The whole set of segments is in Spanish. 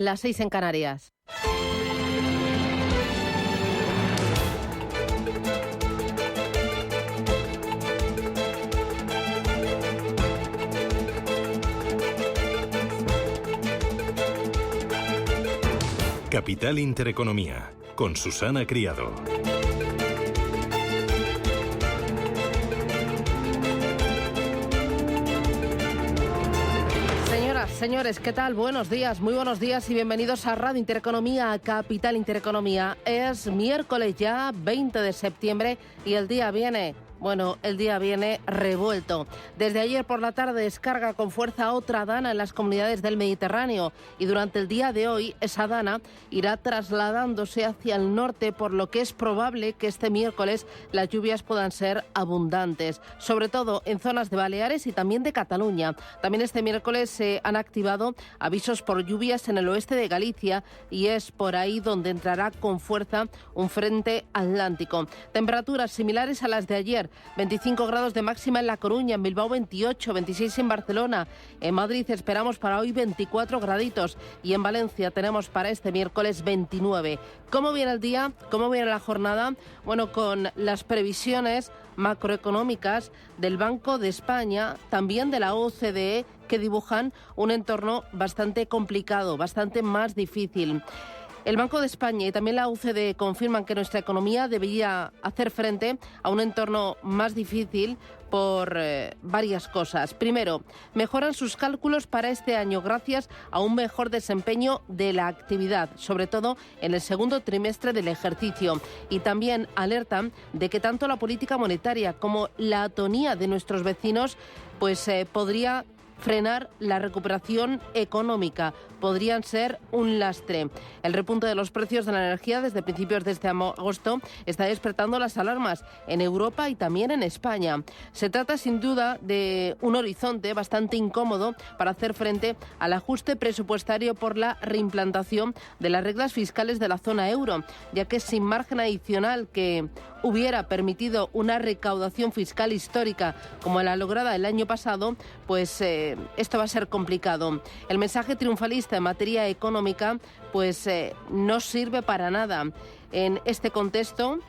Las 6 en Canarias. Capital Intereconomía, con Susana Criado. Señores, ¿qué tal? Buenos días, muy buenos días y bienvenidos a Radio Intereconomía, a Capital Intereconomía. Es miércoles ya, 20 de septiembre y el día viene revuelto. Desde ayer por la tarde descarga con fuerza otra dana en las comunidades del Mediterráneo y durante el día de hoy esa dana irá trasladándose hacia el norte, por lo que es probable que este miércoles las lluvias puedan ser abundantes, sobre todo en zonas de Baleares y también de Cataluña. También este miércoles se han activado avisos por lluvias en el oeste de Galicia y es por ahí donde entrará con fuerza un frente atlántico. Temperaturas similares a las de ayer. 25 grados de máxima en La Coruña, en Bilbao 28, 26 en Barcelona, en Madrid esperamos para hoy 24 graditos y en Valencia tenemos para este miércoles 29. ¿Cómo viene el día? ¿Cómo viene la jornada? Bueno, con las previsiones macroeconómicas del Banco de España, también de la OCDE, que dibujan un entorno bastante complicado, bastante más difícil. El Banco de España y también la OCDE confirman que nuestra economía debería hacer frente a un entorno más difícil por varias cosas. Primero, mejoran sus cálculos para este año gracias a un mejor desempeño de la actividad, sobre todo en el segundo trimestre del ejercicio. Y también alertan de que tanto la política monetaria como la atonía de nuestros vecinos podría frenar la recuperación económica, podrían ser un lastre. El repunte de los precios de la energía desde principios de este agosto está despertando las alarmas en Europa y también en España. Se trata sin duda de un horizonte bastante incómodo para hacer frente al ajuste presupuestario por la reimplantación de las reglas fiscales de la zona euro, ya que sin margen adicional que hubiera permitido una recaudación fiscal histórica como la lograda el año pasado, esto va a ser complicado. El mensaje triunfalista en materia económica no sirve para nada. En este contexto,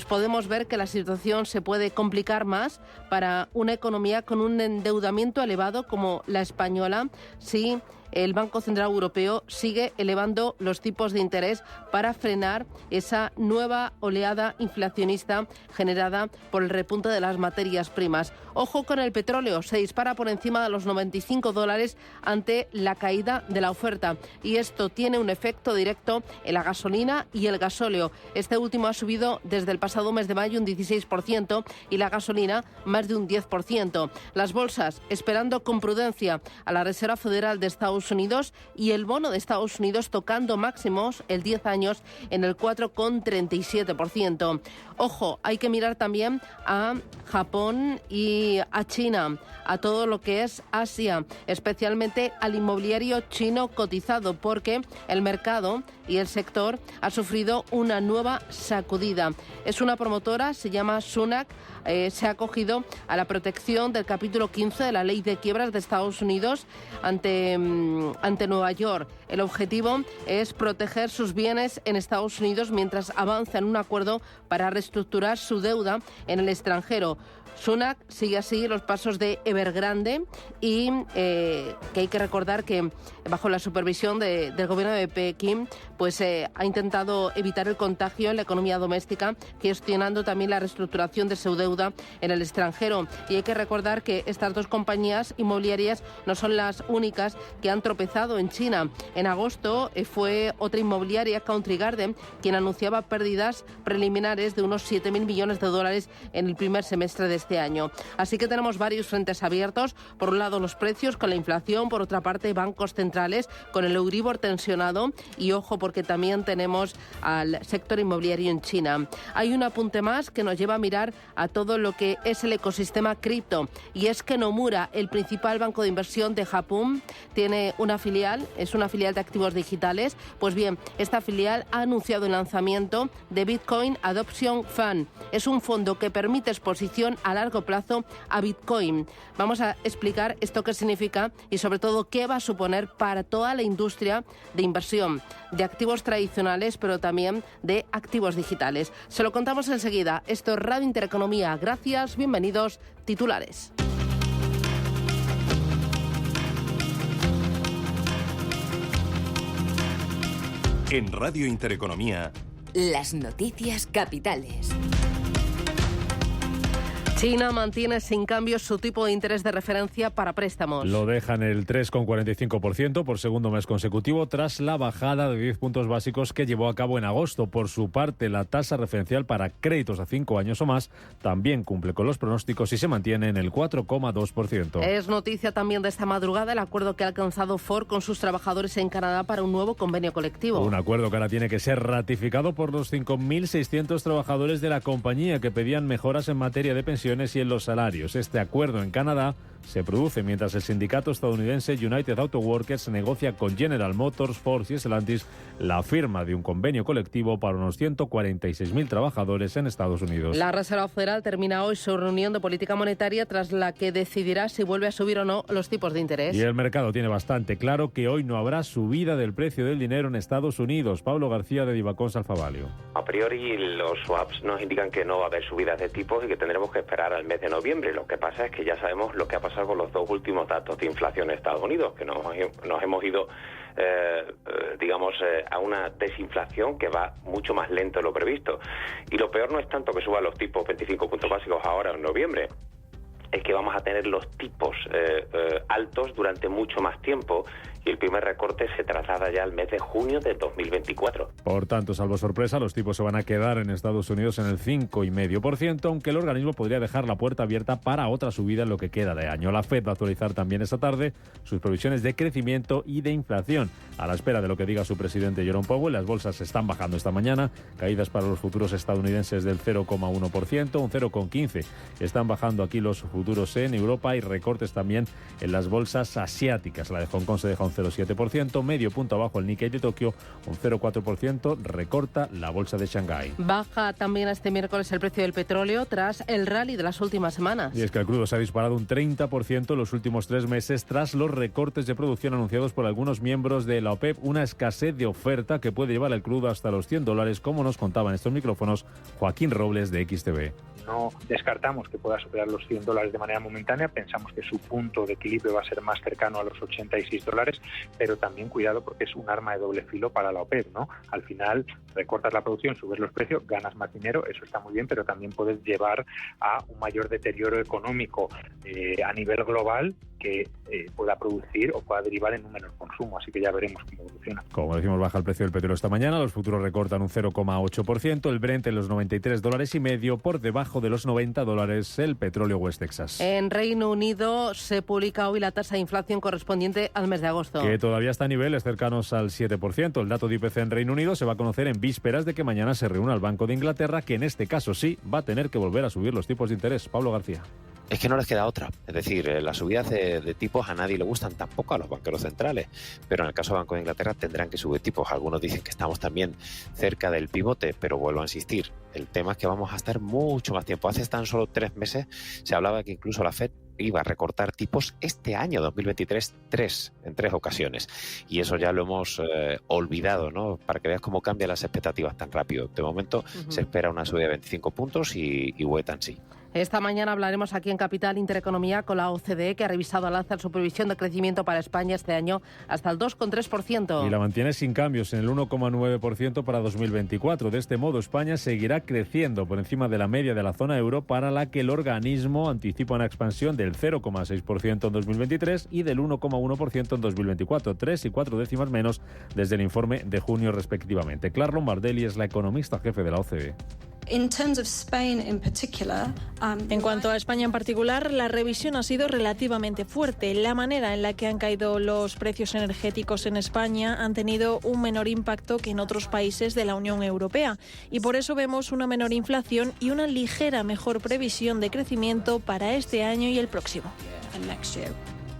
podemos ver que la situación se puede complicar más para una economía con un endeudamiento elevado como la española, si el Banco Central Europeo sigue elevando los tipos de interés para frenar esa nueva oleada inflacionista generada por el repunte de las materias primas. Ojo con el petróleo, se dispara por encima de los $95 ante la caída de la oferta y esto tiene un efecto directo en la gasolina y el gasóleo. Este último ha subido desde el pasado mes de mayo un 16% y la gasolina más de un 10%. Las bolsas esperando con prudencia a la Reserva Federal de Estados Unidos y el bono de Estados Unidos tocando máximos el 10 años en el 4,37%. Ojo, hay que mirar también a Japón y a China, a todo lo que es Asia, especialmente al inmobiliario chino cotizado, porque el mercado y el sector ha sufrido una nueva sacudida. Es una promotora, se llama Sunac, se ha acogido a la protección del capítulo 15 de la Ley de Quiebras de Estados Unidos ante Nueva York. El objetivo es proteger sus bienes en Estados Unidos mientras avanza en un acuerdo para reestructurar su deuda en el extranjero. Sunac sigue así los pasos de Evergrande y que hay que recordar que bajo la supervisión del gobierno de Pekín ha intentado evitar el contagio en la economía doméstica, gestionando también la reestructuración de su deuda en el extranjero. Y hay que recordar que estas dos compañías inmobiliarias no son las únicas que han tropezado en China. En agosto fue otra inmobiliaria, Country Garden, quien anunciaba pérdidas preliminares de unos $7.000 millones en el primer semestre de este año. Así que tenemos varios frentes abiertos. Por un lado los precios con la inflación, por otra parte bancos centrales con el Euribor tensionado y ojo porque también tenemos al sector inmobiliario en China. Hay un apunte más que nos lleva a mirar a todo lo que es el ecosistema cripto y es que Nomura, el principal banco de inversión de Japón, tiene tiene una filial, es una filial de activos digitales. Pues bien, esta filial ha anunciado el lanzamiento de Bitcoin Adoption Fund. Es un fondo que permite exposición a largo plazo a Bitcoin. Vamos a explicar esto qué significa y sobre todo qué va a suponer para toda la industria de inversión, de activos tradicionales, pero también de activos digitales. Se lo contamos enseguida. Esto es Radio Intereconomía. Gracias, bienvenidos. Titulares. En Radio Intereconomía, las noticias capitales. China mantiene sin cambios su tipo de interés de referencia para préstamos. Lo deja en el 3,45% por segundo mes consecutivo tras la bajada de 10 puntos básicos que llevó a cabo en agosto. Por su parte, la tasa referencial para créditos a 5 años o más también cumple con los pronósticos y se mantiene en el 4,2%. Es noticia también de esta madrugada el acuerdo que ha alcanzado Ford con sus trabajadores en Canadá para un nuevo convenio colectivo. Un acuerdo que ahora tiene que ser ratificado por los 5.600 trabajadores de la compañía que pedían mejoras en materia de pensiones y en los salarios. Este acuerdo en Canadá se produce mientras el sindicato estadounidense United Auto Workers negocia con General Motors, Ford y Stellantis la firma de un convenio colectivo para unos 146.000 trabajadores en Estados Unidos. La Reserva Federal termina hoy su reunión de política monetaria tras la que decidirá si vuelve a subir o no los tipos de interés. Y el mercado tiene bastante claro que hoy no habrá subida del precio del dinero en Estados Unidos. Pablo García de Divacons Alfavalio. A priori los swaps nos indican que no va a haber subidas de tipos y que tendremos que esperar al mes de noviembre. Lo que pasa es que ya sabemos lo que ha pasado con los dos últimos datos de inflación en Estados Unidos, que nos hemos ido a una desinflación que va mucho más lento de lo previsto. Y lo peor no es tanto que suban los tipos 25 puntos básicos ahora en noviembre, es que vamos a tener los tipos altos durante mucho más tiempo y el primer recorte se traslada ya al mes de junio de 2024. Por tanto, salvo sorpresa, los tipos se van a quedar en Estados Unidos en el 5,5%, aunque el organismo podría dejar la puerta abierta para otra subida en lo que queda de año. La Fed va a actualizar también esta tarde sus previsiones de crecimiento y de inflación. A la espera de lo que diga su presidente Jerome Powell, las bolsas están bajando esta mañana, caídas para los futuros estadounidenses del 0,1%, un 0,15%. Están bajando aquí los futuros en Europa y recortes también en las bolsas asiáticas. La de Hong Kong se deja un 0,7%, medio punto abajo el Nikkei de Tokio, un 0,4%, recorta la bolsa de Shanghái. Baja también este miércoles el precio del petróleo tras el rally de las últimas semanas. Y es que el crudo se ha disparado un 30% en los últimos 3 meses tras los recortes de producción anunciados por algunos miembros de la OPEP, una escasez de oferta que puede llevar el crudo hasta los $100, como nos contaba en estos micrófonos Joaquín Robles de XTV. No descartamos que pueda superar los $100 de manera momentánea, pensamos que su punto de equilibrio va a ser más cercano a los $86, pero también cuidado porque es un arma de doble filo para la OPEP, ¿no? Al final recortas la producción, subes los precios, ganas más dinero, eso está muy bien, pero también puedes llevar a un mayor deterioro económico a nivel global que pueda producir o pueda derivar en un menor consumo, así que ya veremos cómo evoluciona. Como decimos, baja el precio del petróleo esta mañana, los futuros recortan un 0,8%, el Brent en los $93.50, por debajo de los $90 el petróleo West Texas. En Reino Unido se publica hoy la tasa de inflación correspondiente al mes de agosto, que todavía está a niveles cercanos al 7%. El dato de IPC en Reino Unido se va a conocer en vísperas de que mañana se reúna el Banco de Inglaterra, que en este caso sí va a tener que volver a subir los tipos de interés. Pablo García. Es que no les queda otra. Es decir, las subidas de tipos a nadie le gustan, tampoco a los banqueros centrales. Pero en el caso del Banco de Inglaterra tendrán que subir tipos. Algunos dicen que estamos también cerca del pivote, pero vuelvo a insistir. El tema es que vamos a estar mucho más tiempo. Hace tan solo 3 meses se hablaba que incluso la Fed iba a recortar tipos este año 2023 en 3 ocasiones. Y eso ya lo hemos olvidado, ¿no? Para que veas cómo cambian las expectativas tan rápido. De momento se espera una subida de 25 puntos y wait and see. Esta mañana hablaremos aquí en Capital Intereconomía con la OCDE, que ha revisado al alza su previsión de crecimiento para España este año hasta el 2,3%. Y la mantiene sin cambios en el 1,9% para 2024. De este modo, España seguirá creciendo por encima de la media de la zona euro, para la que el organismo anticipa una expansión del 0,6% en 2023 y del 1,1% en 2024, 3 y 4 décimas menos desde el informe de junio respectivamente. Clara Lombardelli es la economista jefe de la OCDE. En cuanto a España en particular, la revisión ha sido relativamente fuerte. La manera en la que han caído los precios energéticos en España han tenido un menor impacto que en otros países de la Unión Europea, y por eso vemos una menor inflación y una ligera mejor previsión de crecimiento para este año y el próximo.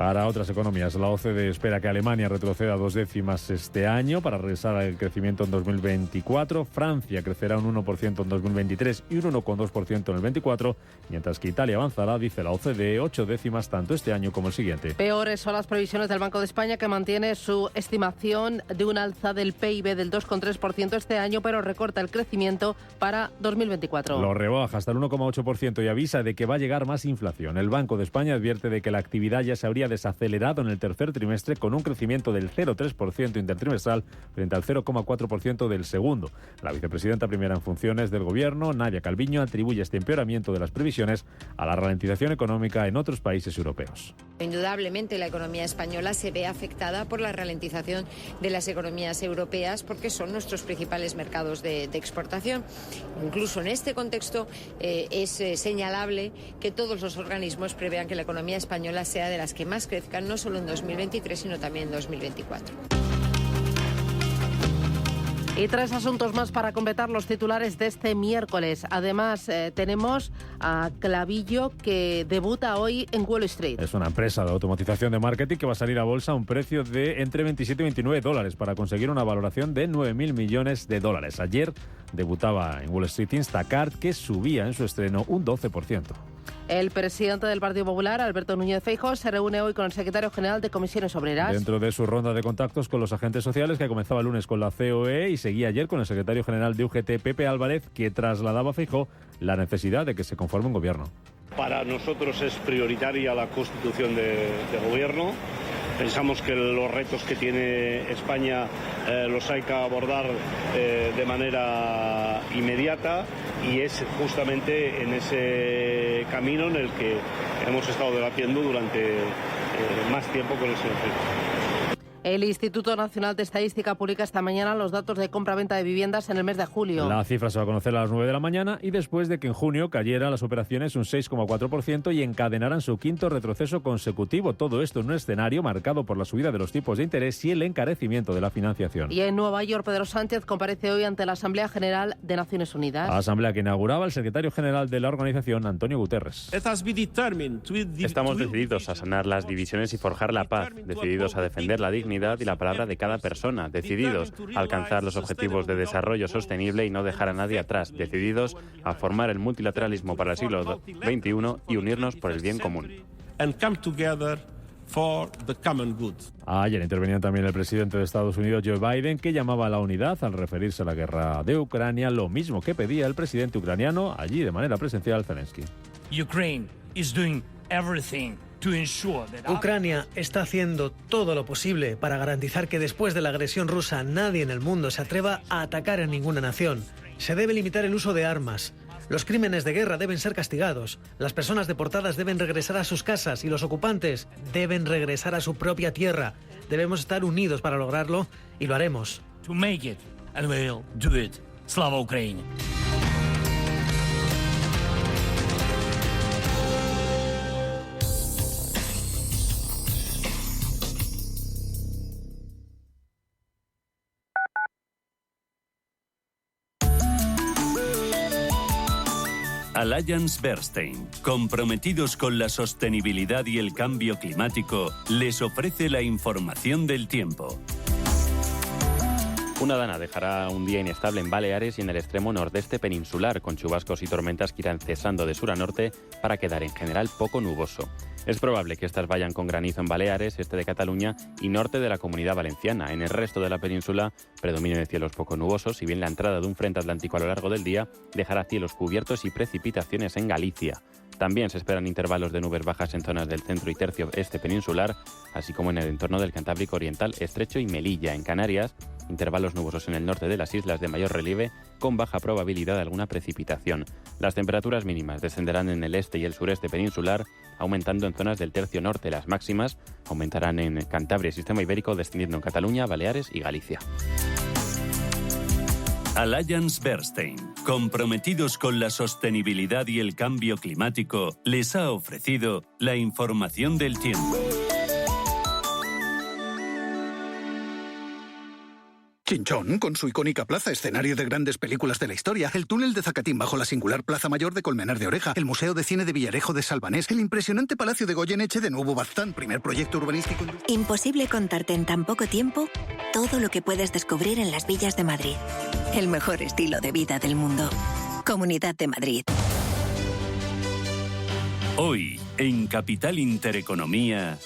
Para otras economías, la OCDE espera que Alemania retroceda 2 décimas este año para regresar al crecimiento en 2024. Francia crecerá un 1% en 2023 y un 1,2% en el 24, mientras que Italia avanzará, dice la OCDE, 8 décimas tanto este año como el siguiente. Peores son las previsiones del Banco de España, que mantiene su estimación de un alza del PIB del 2,3% este año, pero recorta el crecimiento para 2024. Lo rebaja hasta el 1,8% y avisa de que va a llegar más inflación. El Banco de España advierte de que la actividad ya se habría desacelerado en el tercer trimestre, con un crecimiento del 0,3% intertrimestral frente al 0,4% del segundo. La vicepresidenta primera en funciones del Gobierno, Nadia Calviño, atribuye este empeoramiento de las previsiones a la ralentización económica en otros países europeos. Indudablemente la economía española se ve afectada por la ralentización de las economías europeas, porque son nuestros principales mercados de exportación. Incluso en este contexto es señalable que todos los organismos prevean que la economía española sea de las que más crezcan, no solo en 2023, sino también en 2024. Y 3 asuntos más para completar los titulares de este miércoles. Además, tenemos a Clavillo, que debuta hoy en Wall Street. Es una empresa de automatización de marketing que va a salir a bolsa a un precio de entre 27 y 29 dólares para conseguir una valoración de 9.000 millones de dólares. Ayer debutaba en Wall Street Instacart, que subía en su estreno un 12%. El presidente del Partido Popular, Alberto Núñez Feijóo, se reúne hoy con el secretario general de Comisiones Obreras. Dentro de su ronda de contactos con los agentes sociales, que comenzaba el lunes con la COE y seguía ayer con el secretario general de UGT, Pepe Álvarez, que trasladaba a Feijóo la necesidad de que se conforme un gobierno. Para nosotros es prioritaria la constitución de gobierno. Pensamos que los retos que tiene España los hay que abordar de manera inmediata, y es justamente en ese camino en el que hemos estado debatiendo durante más tiempo con el señor Feijóo. El Instituto Nacional de Estadística publica esta mañana los datos de compra-venta de viviendas en el mes de julio. La cifra se va a conocer a las 9 de la mañana y después de que en junio cayeran las operaciones un 6,4% y encadenaran su quinto retroceso consecutivo. Todo esto en un escenario marcado por la subida de los tipos de interés y el encarecimiento de la financiación. Y en Nueva York, Pedro Sánchez comparece hoy ante la Asamblea General de Naciones Unidas. Asamblea que inauguraba el secretario general de la organización, Antonio Guterres. Estamos decididos a sanar las divisiones y forjar la paz, decididos a defender la dignidad y la palabra de cada persona, decididos a alcanzar los objetivos de desarrollo sostenible y no dejar a nadie atrás, decididos a formar el multilateralismo para el siglo XXI y unirnos por el bien común. Ayer intervenía también el presidente de Estados Unidos, Joe Biden, que llamaba a la unidad al referirse a la guerra de Ucrania, lo mismo que pedía el presidente ucraniano allí de manera presencial, Zelensky. Ucrania está haciendo todo lo posible para garantizar que después de la agresión rusa nadie en el mundo se atreva a atacar a ninguna nación. Se debe limitar el uso de armas. Los crímenes de guerra deben ser castigados. Las personas deportadas deben regresar a sus casas y los ocupantes deben regresar a su propia tierra. Debemos estar unidos para lograrlo y lo haremos. Slava Ukraini. Allianz Bernstein, comprometidos con la sostenibilidad y el cambio climático, les ofrece la información del tiempo. Una dana dejará un día inestable en Baleares y en el extremo nordeste peninsular, con chubascos y tormentas que irán cesando de sur a norte para quedar en general poco nuboso. Es probable que estas vayan con granizo en Baleares, este de Cataluña y norte de la Comunidad Valenciana. En el resto de la península predominen cielos poco nubosos, si bien la entrada de un frente atlántico a lo largo del día dejará cielos cubiertos y precipitaciones en Galicia. También se esperan intervalos de nubes bajas en zonas del centro y tercio este peninsular, así como en el entorno del Cantábrico Oriental, Estrecho y Melilla. En Canarias, intervalos nubosos en el norte de las islas de mayor relieve, con baja probabilidad de alguna precipitación. Las temperaturas mínimas descenderán en el este y el sureste peninsular, aumentando en zonas del tercio norte. Las máximas aumentarán en Cantabria y Sistema Ibérico, descendiendo en Cataluña, Baleares y Galicia. Allianz Bernstein, comprometidos con la sostenibilidad y el cambio climático, les ha ofrecido la información del tiempo. Chinchón, con su icónica plaza, escenario de grandes películas de la historia, el túnel de Zacatín bajo la singular Plaza Mayor de Colmenar de Oreja, el Museo de Cine de Villarejo de Salvanés, el impresionante Palacio de Goyeneche de Nuevo Baztán, primer proyecto urbanístico. Imposible contarte en tan poco tiempo todo lo que puedes descubrir en las villas de Madrid. El mejor estilo de vida del mundo. Comunidad de Madrid. Hoy, en Capital Intereconomía...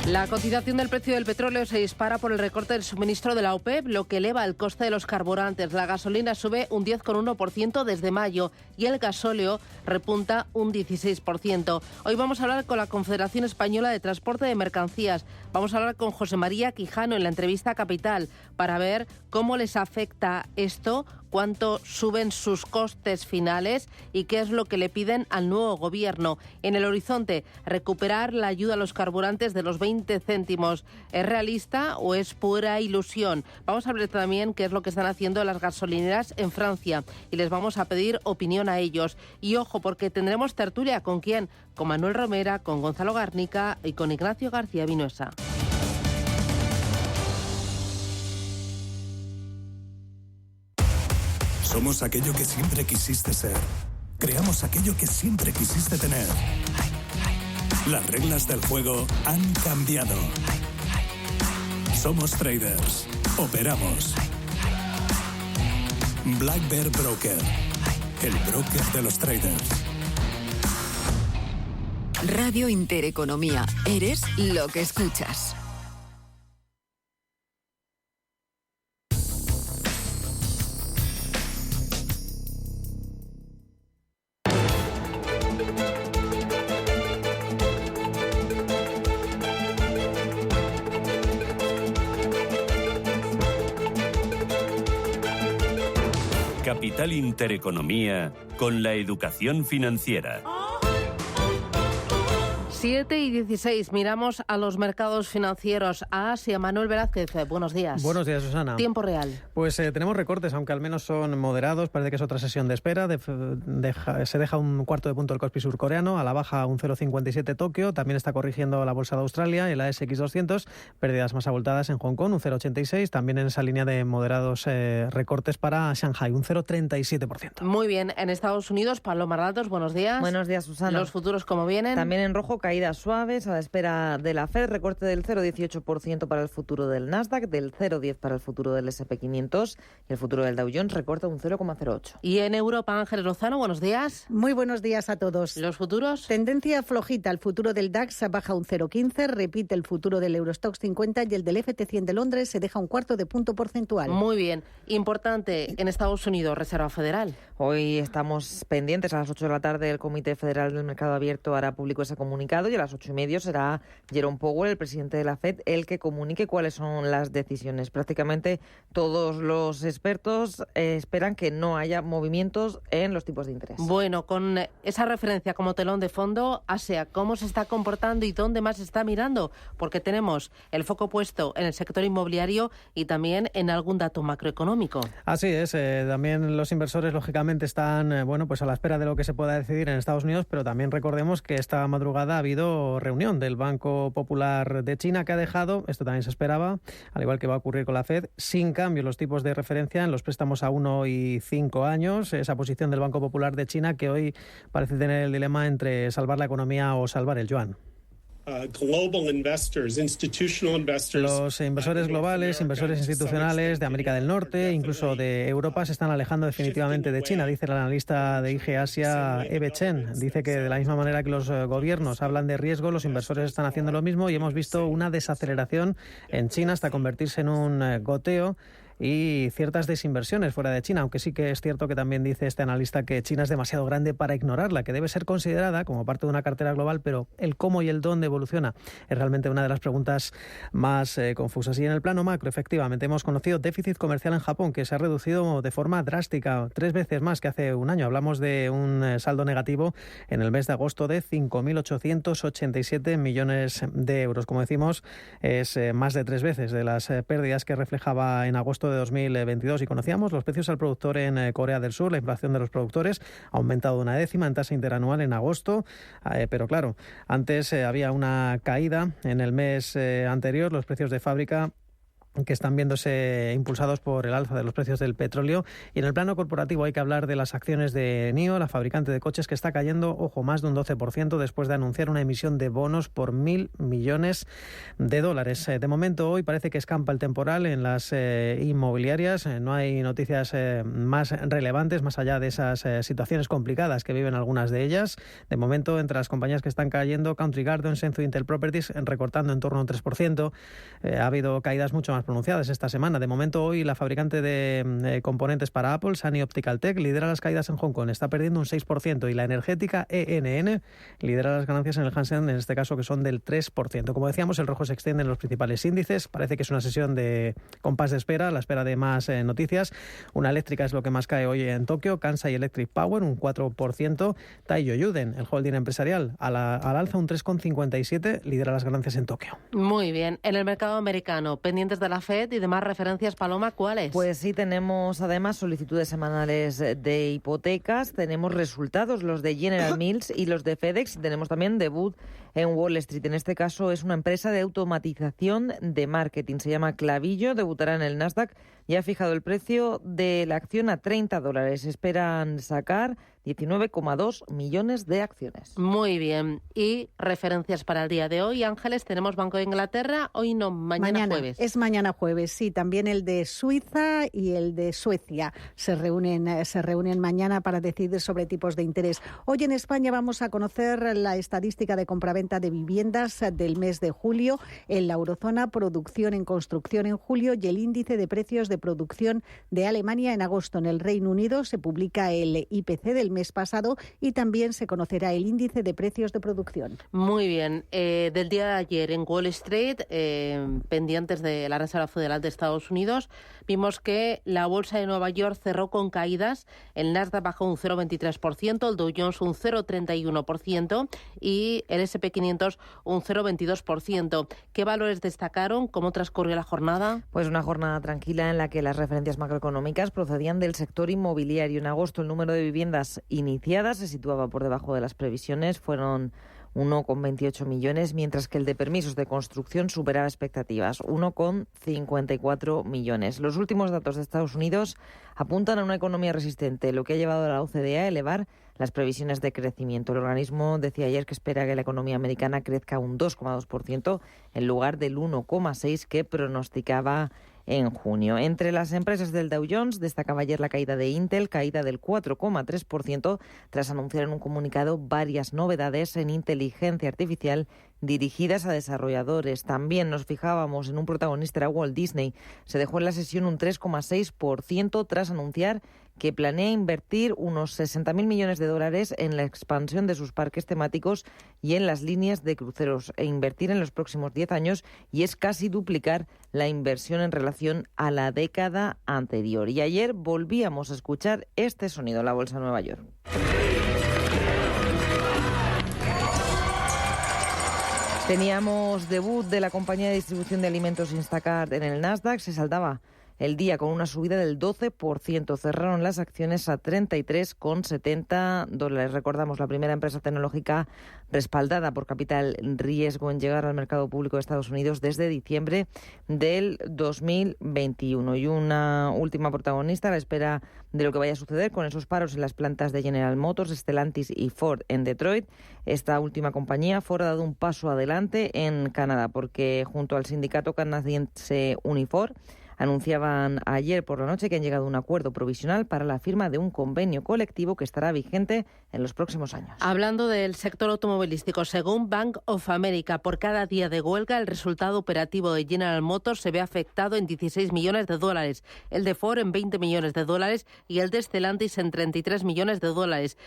La cotización del precio del petróleo se dispara por el recorte del suministro de la OPEP, lo que eleva el coste de los carburantes. La gasolina sube un 10,1% desde mayo y el gasóleo repunta un 16%. Hoy vamos a hablar con la Confederación Española de Transporte de Mercancías. Vamos a hablar con José María Quijano en la entrevista a Capital para ver cómo les afecta esto, cuánto suben sus costes finales y qué es lo que le piden al nuevo gobierno. En el horizonte, recuperar la ayuda a los carburantes de los 20 céntimos. ¿Es realista o es pura ilusión? Vamos a ver también qué es lo que están haciendo las gasolineras en Francia y les vamos a pedir opinión a ellos. Y ojo, porque tendremos tertulia. ¿Con quién? Con Manuel Romera, con Gonzalo Garnica y con Ignacio García Vinuesa. Somos aquello que siempre quisiste ser. Creamos aquello que siempre quisiste tener. Las reglas del juego han cambiado. Somos traders. Operamos. Black Bear Broker. El broker de los traders. Radio Intereconomía. Eres lo que escuchas. Capital Intereconomía con la educación financiera. 7:16, miramos a los mercados financieros, a Asia. Manuel Velázquez, buenos días. Buenos días, Susana. Tiempo real. Pues tenemos recortes, aunque al menos son moderados. Parece que es otra sesión de espera. Se deja un cuarto de punto el Kospi surcoreano, a la baja un 0,57 Tokio. También está corrigiendo la bolsa de Australia, el ASX 200. Pérdidas más abultadas en Hong Kong, un 0,86. También en esa línea de moderados recortes para Shanghai, un 0,37%. Muy bien. En Estados Unidos, Paloma Ratos, buenos días. Buenos días, Susana. Los futuros, ¿cómo vienen? También en rojo, caídas suaves a la espera de la Fed, recorte del 0,18% para el futuro del Nasdaq, del 0,10% para el futuro del S&P 500 y el futuro del Dow Jones recorta un 0,08%. Y en Europa, Ángeles Lozano, buenos días. Muy buenos días a todos. ¿Los futuros? Tendencia flojita, el futuro del DAX baja un 0,15%, repite el futuro del Eurostoxx 50 y el del FT100 de Londres se deja un cuarto de punto porcentual. Muy bien. Importante, en Estados Unidos, Reserva Federal. Hoy estamos pendientes, a las 8 de la tarde el Comité Federal del Mercado Abierto hará público ese comunicado y a las 8:30 será Jerome Powell, el presidente de la FED, el que comunique cuáles son las decisiones. Prácticamente todos los expertos esperan que no haya movimientos en los tipos de interés. Bueno, con esa referencia como telón de fondo, Asia, ¿cómo se está comportando y dónde más se está mirando? Porque tenemos el foco puesto en el sector inmobiliario y también en algún dato macroeconómico. Así es, también los inversores lógicamente están pues a la espera de lo que se pueda decidir en Estados Unidos, pero también recordemos que esta madrugada ha habido reunión del Banco Popular de China que ha dejado, esto también se esperaba, al igual que va a ocurrir con la FED, sin cambio los tipos de referencia en los préstamos a 1 y 5 años, esa posición del Banco Popular de China que hoy parece tener el dilema entre salvar la economía o salvar el yuan. Los inversores globales, inversores institucionales de América del Norte, incluso de Europa, se están alejando definitivamente de China, dice el analista de IG Asia, Eve Chen. Dice que de la misma manera que los gobiernos hablan de riesgo, los inversores están haciendo lo mismo y hemos visto una desaceleración en China hasta convertirse en un goteo y ciertas desinversiones fuera de China, aunque sí que es cierto que también dice este analista que China es demasiado grande para ignorarla, que debe ser considerada como parte de una cartera global, pero el cómo y el dónde evoluciona es realmente una de las preguntas más confusas. Y en el plano macro, efectivamente, hemos conocido déficit comercial en Japón, que se ha reducido de forma drástica, 3 veces más que hace un año. Hablamos de un saldo negativo en el mes de agosto de 5.887 millones de euros. Como decimos, es más de 3 veces de las pérdidas que reflejaba en agosto de 2022 y conocíamos los precios al productor en Corea del Sur. La inflación de los productores ha aumentado 0,1 en tasa interanual en agosto, pero claro, antes había una caída en el mes anterior. Los precios de fábrica que están viéndose impulsados por el alza de los precios del petróleo. Y en el plano corporativo hay que hablar de las acciones de NIO, la fabricante de coches, que está cayendo, más de un 12% después de anunciar una emisión de bonos por $1.000 millones. De momento, hoy parece que escampa el temporal en las inmobiliarias. No hay noticias más relevantes, más allá de esas situaciones complicadas que viven algunas de ellas. De momento, entre las compañías que están cayendo, Country Garden, Senzu y Intel Properties, recortando en torno a un 3%. Ha habido caídas mucho más pronunciadas esta semana. De momento, hoy la fabricante de componentes para Apple, Sunny Optical Tech, lidera las caídas en Hong Kong, está perdiendo un 6%, y la energética ENN lidera las ganancias en el Hansen, en este caso, que son del 3%. Como decíamos, el rojo se extiende en los principales índices. Parece que es una sesión de compás de espera, a la espera de más noticias. Una eléctrica es lo que más cae hoy en Tokio, Kansai Electric Power un 4%, Taiyo Yuden, el holding empresarial, al alza un 3,57%, lidera las ganancias en Tokio. Muy bien. En el mercado americano, pendientes de la FED y demás referencias, Paloma, ¿cuáles? Pues sí, tenemos además solicitudes semanales de hipotecas, tenemos resultados, los de General Mills y los de FedEx, y tenemos también debut en Wall Street. En este caso es una empresa de automatización de marketing, se llama Clavillo, debutará en el Nasdaq y ha fijado el precio de la acción a $30. Esperan sacar 19,2 millones de acciones. Muy bien. Y referencias para el día de hoy, Ángeles, tenemos Banco de Inglaterra, hoy no, mañana jueves. Es mañana jueves, sí, también el de Suiza y el de Suecia se reúnen mañana para decidir sobre tipos de interés. Hoy en España vamos a conocer la estadística de compraventa de viviendas del mes de julio, en la eurozona, producción en construcción en julio y el índice de precios de producción de Alemania en agosto. En el Reino Unido se publica el IPC del mes pasado y también se conocerá el índice de precios de producción. Muy bien. Del día de ayer en Wall Street, pendientes de la Reserva Federal de Estados Unidos, vimos que la bolsa de Nueva York cerró con caídas. El Nasdaq bajó un 0,23%, el Dow Jones un 0,31% y el S&P 500 un 0,22%. ¿Qué valores destacaron? ¿Cómo transcurrió la jornada? Pues una jornada tranquila en la que las referencias macroeconómicas procedían del sector inmobiliario. En agosto el número de viviendas iniciadas se situaba por debajo de las previsiones, fueron 1,28 millones, mientras que el de permisos de construcción superaba expectativas, 1,54 millones. Los últimos datos de Estados Unidos apuntan a una economía resistente, lo que ha llevado a la OCDE a elevar las previsiones de crecimiento. El organismo decía ayer que espera que la economía americana crezca un 2,2% en lugar del 1,6% que pronosticaba en junio. Entre las empresas del Dow Jones destacaba ayer la caída de Intel, caída del 4,3%, tras anunciar en un comunicado varias novedades en inteligencia artificial dirigidas a desarrolladores. También nos fijábamos en un protagonista, era Walt Disney. Se dejó en la sesión un 3,6% tras anunciar que planea invertir unos $60.000 millones en la expansión de sus parques temáticos y en las líneas de cruceros, e invertir en los próximos 10 años, y es casi duplicar la inversión en relación a la década anterior. Y ayer volvíamos a escuchar este sonido en la Bolsa de Nueva York. Teníamos debut de la compañía de distribución de alimentos Instacart en el Nasdaq, se saldaba el día con una subida del 12%. Cerraron las acciones a $33,70. Recordamos, la primera empresa tecnológica respaldada por capital riesgo en llegar al mercado público de Estados Unidos desde diciembre del 2021. Y una última protagonista a la espera de lo que vaya a suceder con esos paros en las plantas de General Motors, Stellantis y Ford en Detroit. Esta última compañía, Ford, ha dado un paso adelante en Canadá, porque junto al sindicato canadiense Unifor anunciaban ayer por la noche que han llegado a un acuerdo provisional para la firma de un convenio colectivo que estará vigente en los próximos años. Hablando del sector automovilístico, según Bank of America, por cada día de huelga, el resultado operativo de General Motors se ve afectado en $16 millones, el de Ford en $20 millones y el de Stellantis en $33 millones.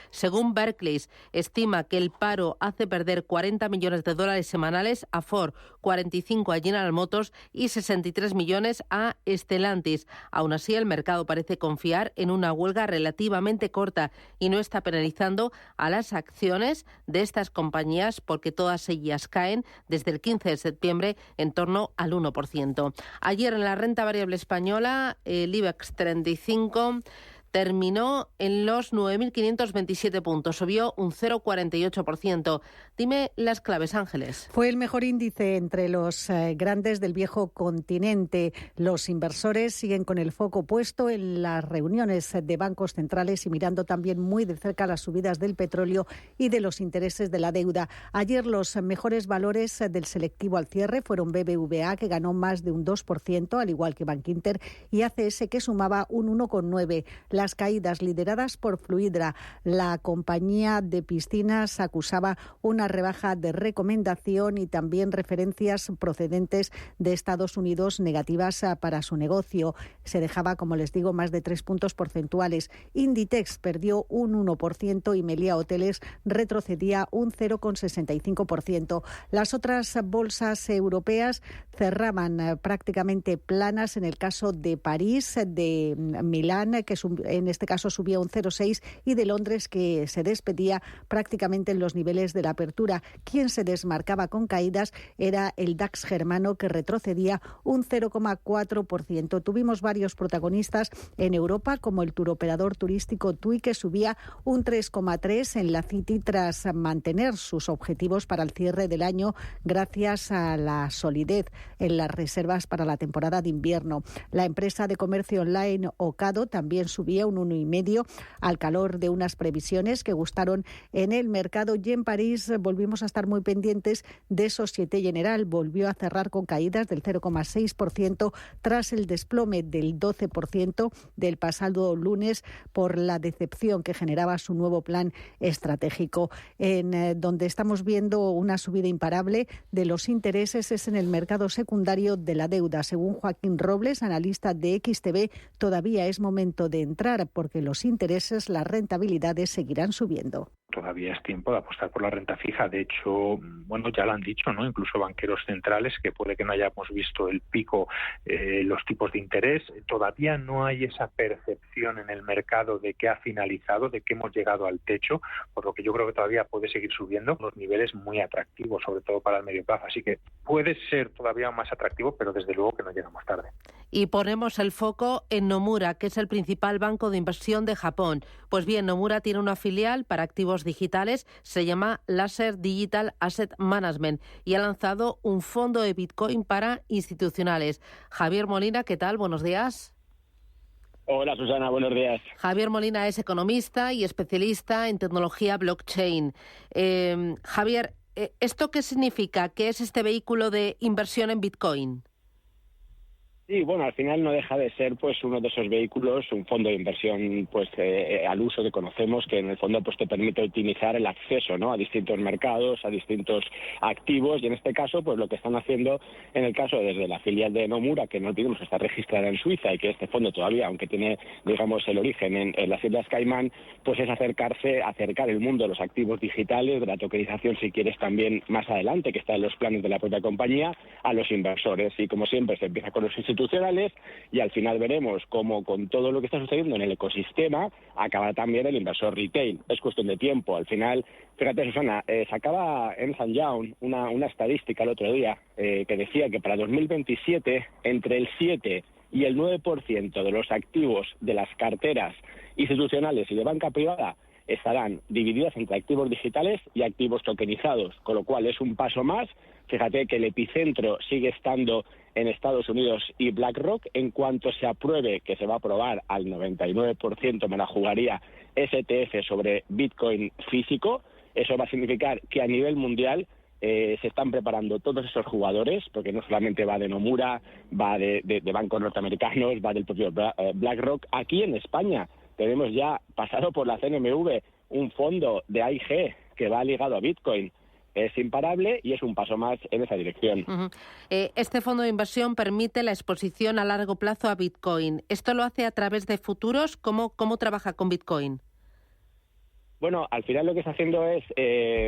Según Barclays, estima que el paro hace perder $40 millones semanales a Ford, 45 a General Motors y 63 millones a china Stellantis. Aún así, el mercado parece confiar en una huelga relativamente corta y no está penalizando a las acciones de estas compañías porque todas ellas caen desde el 15 de septiembre en torno al 1%. Ayer en la renta variable española, el IBEX 35 terminó en los 9.527 puntos, subió un 0,48%. Dime las claves, Ángeles. Fue el mejor índice entre los grandes del viejo continente. Los inversores siguen con el foco puesto en las reuniones de bancos centrales y mirando también muy de cerca las subidas del petróleo y de los intereses de la deuda. Ayer los mejores valores del selectivo al cierre fueron BBVA, que ganó más de un 2%, al igual que Bankinter, y ACS, que sumaba un 1,9%. Las caídas lideradas por Fluidra. La compañía de piscinas acusaba una rebaja de recomendación y también referencias procedentes de Estados Unidos negativas para su negocio. Se dejaba, como les digo, más de 3 puntos porcentuales. Inditex perdió un 1% y Meliá Hoteles retrocedía un 0,65%. Las otras bolsas europeas cerraban prácticamente planas. En el caso de París, de Milán, que en este caso subía un 0,6%, y de Londres, que se despedía prácticamente en los niveles de la apertura. Quien se desmarcaba con caídas era el DAX germano, que retrocedía un 0,4%. Tuvimos varios protagonistas en Europa, como el turoperador turístico TUI, que subía un 3,3% en la City tras mantener sus objetivos para el cierre del año gracias a la solidez en las reservas para la temporada de invierno. La empresa de comercio online Ocado también subía un 1,5% al calor de unas previsiones que gustaron en el mercado, y en París volvimos a estar muy pendientes de Société Générale. Volvió a cerrar con caídas del 0,6% tras el desplome del 12% del pasado lunes por la decepción que generaba su nuevo plan estratégico. En donde estamos viendo una subida imparable de los intereses es en el mercado secundario de la deuda. Según Joaquín Robles, analista de XTB, todavía es momento de entrar porque los intereses, las rentabilidades seguirán subiendo. Todavía es tiempo de apostar por la renta fija. De hecho, bueno, ya lo han dicho, ¿no? Incluso banqueros centrales, que puede que no hayamos visto el pico, los tipos de interés. Todavía no hay esa percepción en el mercado de que ha finalizado, de que hemos llegado al techo, por lo que yo creo que todavía puede seguir subiendo los niveles muy atractivos, sobre todo para el medio plazo. Así que puede ser todavía más atractivo, pero desde luego que no llegamos tarde. Y ponemos el foco en Nomura, que es el principal banco de inversión de Japón. Pues bien, Nomura tiene una filial para activos digitales, se llama Laser Digital Asset Management, y ha lanzado un fondo de Bitcoin para institucionales. Javier Molina, ¿qué tal? Buenos días. Hola, Susana, buenos días. Javier Molina es economista y especialista en tecnología blockchain. Javier, ¿esto qué significa? ¿Qué es este vehículo de inversión en Bitcoin? Sí, bueno, al final no deja de ser pues uno de esos vehículos, un fondo de inversión pues al uso que conocemos, que en el fondo pues te permite optimizar el acceso, ¿no?, a distintos mercados, a distintos activos, y en este caso pues lo que están haciendo en el caso desde la filial de Nomura, que no olvidemos está registrada en Suiza y que este fondo todavía, aunque tiene digamos el origen en las Islas Caimán, pues es acercar el mundo de los activos digitales, de la tokenización si quieres también más adelante, que está en los planes de la propia compañía, a los inversores. Y como siempre se empieza con los institucionales y al final veremos cómo con todo lo que está sucediendo en el ecosistema acaba también el inversor retail. Es cuestión de tiempo. Al final, fíjate, Susana, sacaba Ernst & Young una estadística el otro día que decía que para 2027 entre el 7 y el 9% de los activos de las carteras institucionales y de banca privada estarán divididas entre activos digitales y activos tokenizados, con lo cual es un paso más. Fíjate que el epicentro sigue estando en Estados Unidos y BlackRock. En cuanto se apruebe, que se va a aprobar al 99%, me la jugaría, ETF sobre Bitcoin físico, eso va a significar que a nivel mundial se están preparando todos esos jugadores, porque no solamente va de Nomura, va de bancos norteamericanos, va del propio BlackRock. Aquí en España tenemos ya pasado por la CNMV un fondo de AIG que va ligado a Bitcoin. Es imparable y es un paso más en esa dirección. Uh-huh. Este fondo de inversión permite la exposición a largo plazo a Bitcoin. ¿Esto lo hace a través de futuros? ¿Cómo trabaja con Bitcoin? Bueno, al final lo que está haciendo es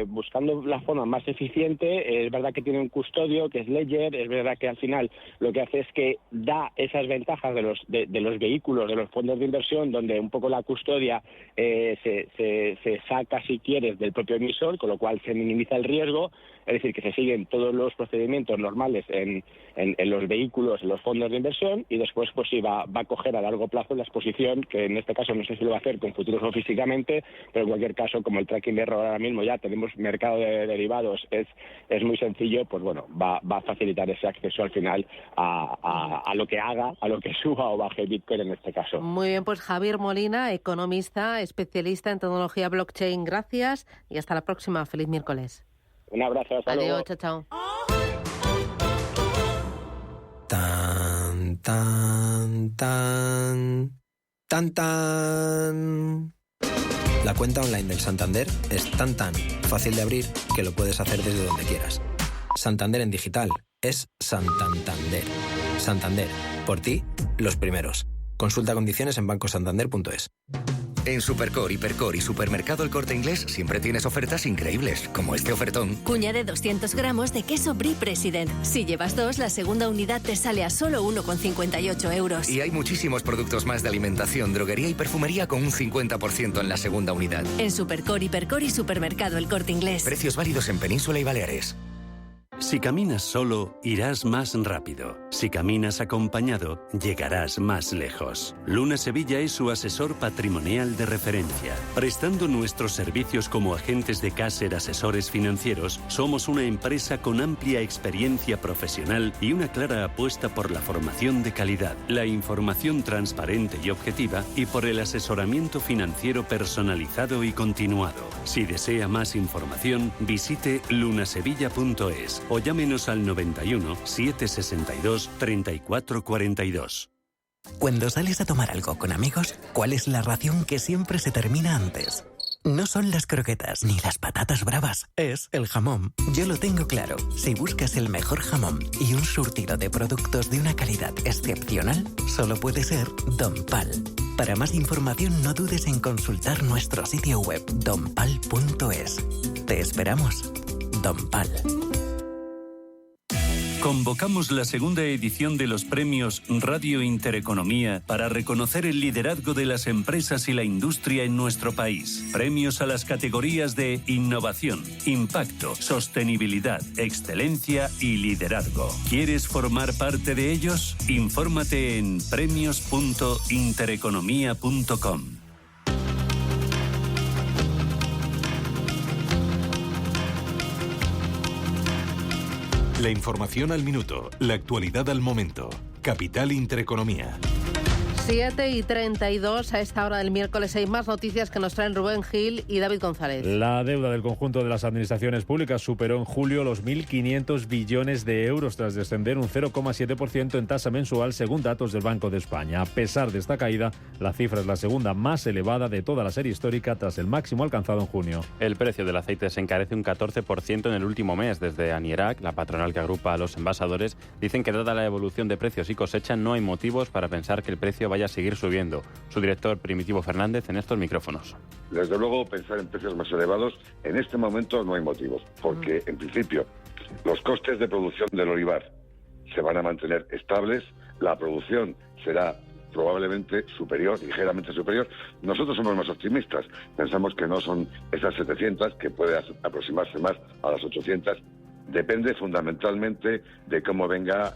buscando la forma más eficiente. Es verdad que tiene un custodio que es Ledger, es verdad que al final lo que hace es que da esas ventajas de los vehículos, de los fondos de inversión, donde un poco la custodia se saca, si quieres, del propio emisor, con lo cual se minimiza el riesgo. Es decir, que se siguen todos los procedimientos normales en los vehículos, en los fondos de inversión, y después pues sí va a coger a largo plazo la exposición, que en este caso no sé si lo va a hacer con futuros o físicamente, pero en cualquier caso, como el tracking de error ahora mismo ya tenemos mercado de derivados, es muy sencillo, pues bueno, va a facilitar ese acceso al final a lo que haga, a lo que suba o baje Bitcoin en este caso. Muy bien, pues Javier Molina, economista, especialista en tecnología blockchain, gracias y hasta la próxima. Feliz miércoles. Un abrazo, hasta luego. Adiós, chao, chao. Tan, tan, tan, tan, tan. La cuenta online del Santander es tan fácil de abrir que lo puedes hacer desde donde quieras. Santander en digital es Santander. Santander, por ti, los primeros. Consulta condiciones en bancosantander.es. En Supercor, Hipercor y Supermercado El Corte Inglés siempre tienes ofertas increíbles, como este ofertón. Cuña de 200 gramos de queso Brie President. Si llevas 2, la segunda unidad te sale a solo 1,58 euros. Y hay muchísimos productos más de alimentación, droguería y perfumería con un 50% en la segunda unidad. En Supercor, Hipercor y Supermercado El Corte Inglés. Precios válidos en Península y Baleares. Si caminas solo, irás más rápido. Si caminas acompañado, llegarás más lejos. Luna Sevilla es su asesor patrimonial de referencia. Prestando nuestros servicios como agentes de Caser Asesores Financieros, somos una empresa con amplia experiencia profesional y una clara apuesta por la formación de calidad, la información transparente y objetiva y por el asesoramiento financiero personalizado y continuado. Si desea más información, visite lunasevilla.es o llámenos al 91 762 3442. Cuando sales a tomar algo con amigos, ¿cuál es la ración que siempre se termina antes? No son las croquetas ni las patatas bravas, es el jamón. Yo lo tengo claro. Si buscas el mejor jamón y un surtido de productos de una calidad excepcional, solo puede ser Don Pal. Para más información no dudes en consultar nuestro sitio web donpal.es. Te esperamos. Don Pal. Convocamos la segunda edición de los premios Radio Intereconomía para reconocer el liderazgo de las empresas y la industria en nuestro país. Premios a las categorías de innovación, impacto, sostenibilidad, excelencia y liderazgo. ¿Quieres formar parte de ellos? Infórmate en premios.intereconomía.com. La información al minuto, la actualidad al momento. Capital Intereconomía. 7:32 a esta hora del miércoles. Hay más noticias que nos traen Rubén Gil y David González. La deuda del conjunto de las administraciones públicas superó en julio los 1.500 billones de euros tras descender un 0,7% en tasa mensual según datos del Banco de España. A pesar de esta caída, la cifra es la segunda más elevada de toda la serie histórica tras el máximo alcanzado en junio. El precio del aceite se encarece un 14% en el último mes. Desde Anierac, la patronal que agrupa a los envasadores, dicen que dada la evolución de precios y cosecha no hay motivos para pensar que el precio vaya a seguir subiendo. Su director, Primitivo Fernández, en estos micrófonos. Desde luego, pensar en precios más elevados en este momento no hay motivos, porque en principio los costes de producción del olivar se van a mantener estables, la producción será probablemente superior, ligeramente superior. Nosotros somos más optimistas, pensamos que no son esas 700, que puede aproximarse más a las 800. Depende fundamentalmente de cómo venga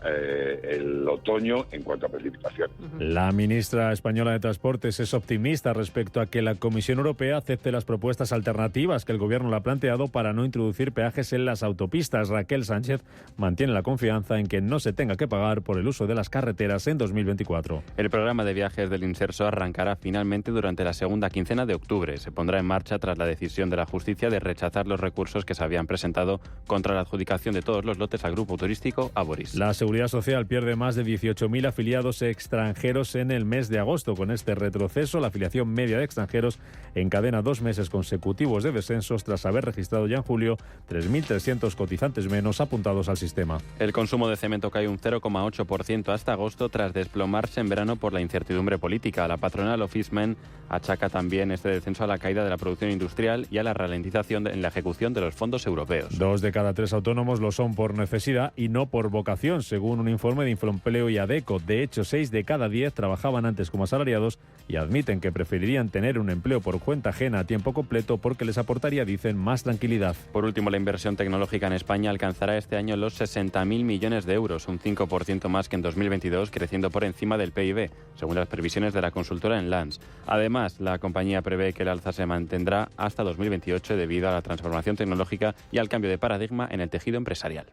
el otoño en cuanto a precipitación. La ministra española de Transportes es optimista respecto a que la Comisión Europea acepte las propuestas alternativas que el Gobierno le ha planteado para no introducir peajes en las autopistas. Raquel Sánchez mantiene la confianza en que no se tenga que pagar por el uso de las carreteras en 2024. El programa de viajes del Inserso arrancará finalmente durante la segunda quincena de octubre. Se pondrá en marcha tras la decisión de la justicia de rechazar los recursos que se habían presentado contra la adjudicación adjudicación de todos los lotes al grupo turístico Aboris. La Seguridad Social pierde más de 18.000 afiliados extranjeros en el mes de agosto. Con este retroceso, la afiliación media de extranjeros encadena 2 meses consecutivos de descensos tras haber registrado ya en julio 3.300 cotizantes menos apuntados al sistema. El consumo de cemento cae un 0,8% hasta agosto tras desplomarse en verano por la incertidumbre política. La patronal Officemen achaca también este descenso a la caída de la producción industrial y a la ralentización en la ejecución de los fondos europeos. 2 de cada 3 autónomos lo son por necesidad y no por vocación, según un informe de Infoempleo y ADECO. De hecho, 6 de cada 10 trabajaban antes como asalariados y admiten que preferirían tener un empleo por cuenta ajena a tiempo completo porque les aportaría, dicen, más tranquilidad. Por último, la inversión tecnológica en España alcanzará este año los 60.000 millones de euros, un 5% más que en 2022, creciendo por encima del PIB, según las previsiones de la consultora Enlance. Además, la compañía prevé que el alza se mantendrá hasta 2028 debido a la transformación tecnológica y al cambio de paradigma en el tejido empresarial.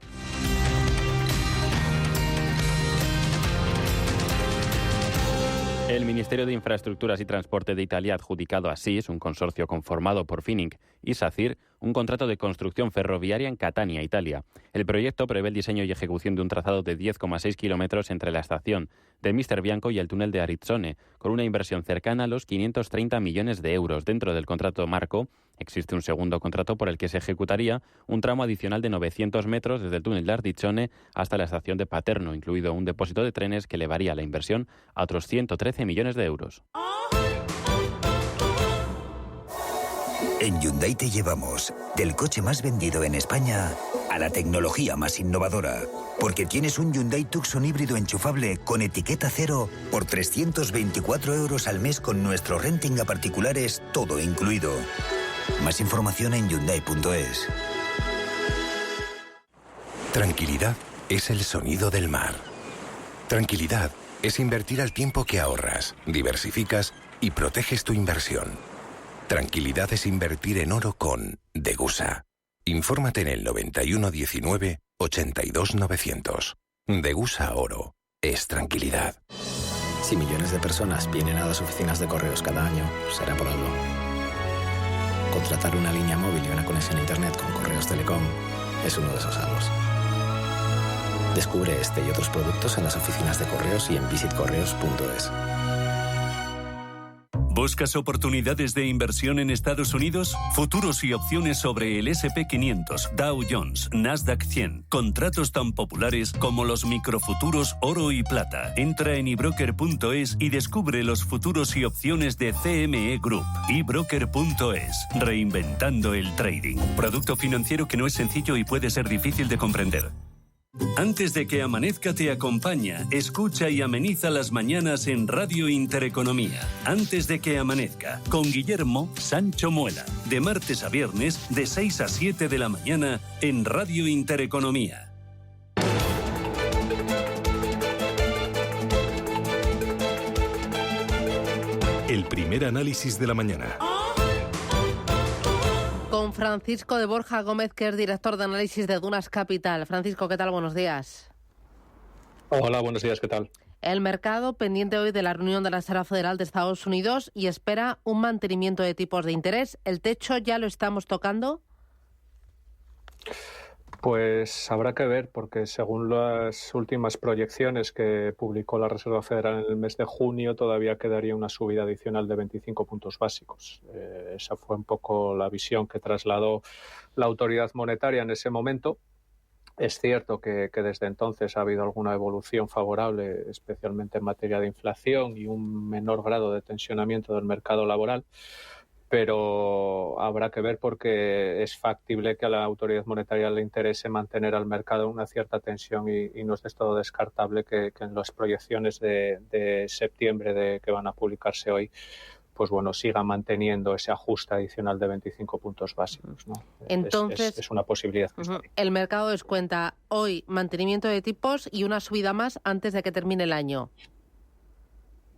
El Ministerio de Infraestructuras y Transporte de Italia ha adjudicado a SIS, un consorcio conformado por Fininc y SACIR, un contrato de construcción ferroviaria en Catania, Italia. El proyecto prevé el diseño y ejecución de un trazado de 10,6 kilómetros entre la estación de Misterbianco y el túnel de Arizzone, con una inversión cercana a los 530 millones de euros. Dentro del contrato marco existe un segundo contrato por el que se ejecutaría un tramo adicional de 900 metros desde el túnel de Arizzone hasta la estación de Paterno, incluido un depósito de trenes que elevaría la inversión a otros 113 millones de euros. En Hyundai te llevamos del coche más vendido en España a la tecnología más innovadora. Porque tienes un Hyundai Tucson híbrido enchufable con etiqueta cero por 324 euros al mes con nuestro renting a particulares, todo incluido. Más información en Hyundai.es. Tranquilidad es el sonido del mar. Tranquilidad es invertir al tiempo que ahorras, diversificas y proteges tu inversión. Tranquilidad es invertir en oro con Degusa. Infórmate en el 91 19 82 900. Degusa Oro es tranquilidad. Si millones de personas vienen a las oficinas de correos cada año, será por algo. Contratar una línea móvil y una conexión a Internet con Correos Telecom es uno de esos algos. Descubre este y otros productos en las oficinas de correos y en visitcorreos.es. ¿Buscas oportunidades de inversión en Estados Unidos? Futuros y opciones sobre el S&P 500, Dow Jones, Nasdaq 100. Contratos tan populares como los microfuturos oro y plata. Entra en ebroker.es y descubre los futuros y opciones de CME Group. ebroker.es. Reinventando el trading. Producto financiero que no es sencillo y puede ser difícil de comprender. Antes de que amanezca te acompaña, escucha y ameniza las mañanas en Radio Intereconomía. Antes de que amanezca, con Guillermo Sancho Muela. De martes a viernes, de 6 a 7 de la mañana, en Radio Intereconomía. El primer análisis de la mañana. Con Francisco de Borja Gómez, que es director de análisis de Dunas Capital. Francisco, ¿qué tal? Buenos días. Hola, buenos días, ¿qué tal? El mercado pendiente hoy de la reunión de la Reserva Federal de Estados Unidos y espera un mantenimiento de tipos de interés. ¿El techo ya lo estamos tocando? Pues habrá que ver, porque según las últimas proyecciones que publicó la Reserva Federal en el mes de junio, todavía quedaría una subida adicional de 25 puntos básicos. Esa fue un poco la visión que trasladó la autoridad monetaria en ese momento. Es cierto que desde entonces ha habido alguna evolución favorable, especialmente en materia de inflación y un menor grado de tensionamiento del mercado laboral. Pero habrá que ver porque es factible que a la autoridad monetaria le interese mantener al mercado una cierta tensión y no es de todo descartable que en las proyecciones de septiembre que van a publicarse hoy, pues bueno, siga manteniendo ese ajuste adicional de 25 puntos básicos, ¿no? Entonces, es una posibilidad. El mercado descuenta hoy mantenimiento de tipos y una subida más antes de que termine el año.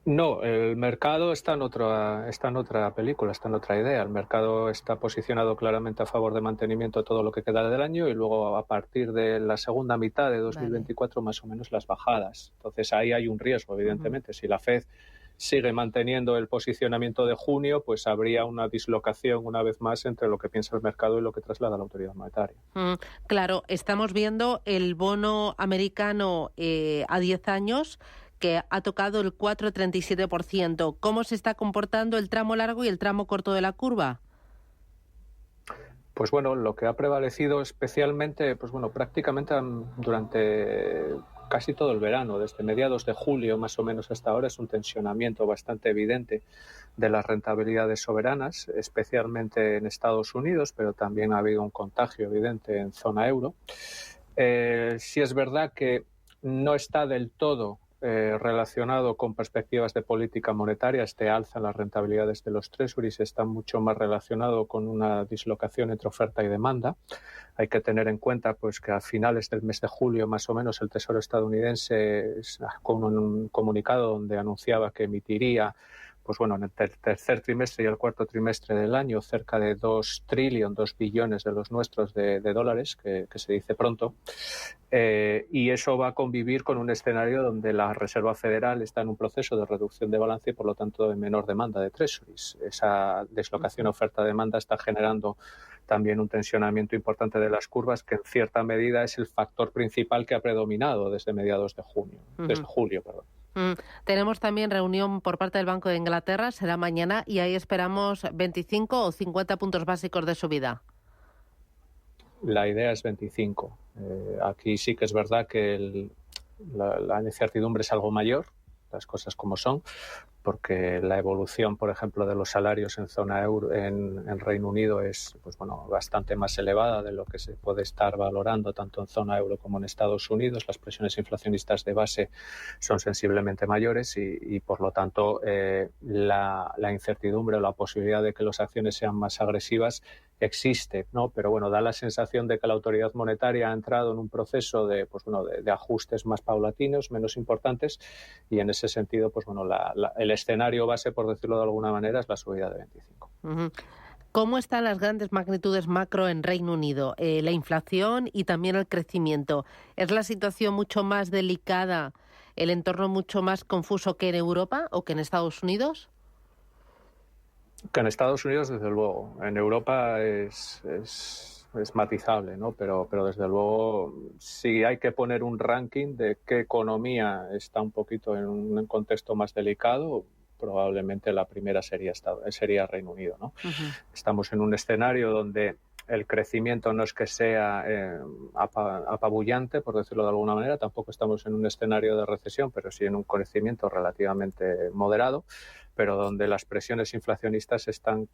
No, el mercado está en otra película, está en otra idea. El mercado está posicionado claramente a favor de mantenimiento todo lo que queda del año y luego a partir de la segunda mitad de 2024 más o menos las bajadas. Entonces ahí hay un riesgo, evidentemente. Si la FED sigue manteniendo el posicionamiento de junio, pues habría una dislocación una vez más entre lo que piensa el mercado y lo que traslada la autoridad monetaria. Claro, estamos viendo el bono americano a 10 años que ha tocado el 4,37%. ¿Cómo se está comportando el tramo largo y el tramo corto de la curva? Pues bueno, lo que ha prevalecido especialmente, pues bueno, prácticamente durante casi todo el verano, desde mediados de julio más o menos hasta ahora, es un tensionamiento bastante evidente de las rentabilidades soberanas, especialmente en Estados Unidos, pero también ha habido un contagio evidente en zona euro. Sí es verdad que no está del todo relacionado con perspectivas de política monetaria. Este alza en las rentabilidades de los treasuries está mucho más relacionado con una dislocación entre oferta y demanda. Hay que tener en cuenta pues que a finales del mes de julio más o menos el Tesoro estadounidense sacó un comunicado donde anunciaba que emitiría pues bueno, en el tercer trimestre y el cuarto trimestre del año cerca de 2 billones de los nuestros de dólares, que se dice pronto, y eso va a convivir con un escenario donde la Reserva Federal está en un proceso de reducción de balance y por lo tanto de menor demanda de treasuries. Esa deslocación oferta-demanda está generando también un tensionamiento importante de las curvas que en cierta medida es el factor principal que ha predominado desde mediados de junio, desde julio, perdón. Tenemos también reunión por parte del Banco de Inglaterra, será mañana, y ahí esperamos 25 o 50 puntos básicos de subida. La idea es 25. Aquí sí que es verdad que la incertidumbre es algo mayor, las cosas como son, porque la evolución, por ejemplo, de los salarios en zona euro, en Reino Unido es pues bueno, bastante más elevada de lo que se puede estar valorando tanto en zona euro como en Estados Unidos. Las presiones inflacionistas de base son sensiblemente mayores y por lo tanto, la incertidumbre o la posibilidad de que las acciones sean más agresivas existe, ¿no? Pero bueno, da la sensación de que la autoridad monetaria ha entrado en un proceso de, pues bueno, de ajustes más paulatinos, menos importantes, y en ese sentido, pues bueno, el escenario base, por decirlo de alguna manera, es la subida de 25. ¿Cómo están las grandes magnitudes macro en Reino Unido? La inflación y también el crecimiento. ¿Es la situación mucho más delicada, el entorno mucho más confuso que en Europa o que en Estados Unidos? Que en Estados Unidos, desde luego. En Europa es matizable, ¿no? Pero desde luego, si hay que poner un ranking de qué economía está un poquito en un contexto más delicado, probablemente la primera sería Reino Unido, ¿no? Estamos en un escenario donde el crecimiento no es que sea apabullante, por decirlo de alguna manera, tampoco estamos en un escenario de recesión, pero sí en un crecimiento relativamente moderado, pero donde las presiones inflacionistas se están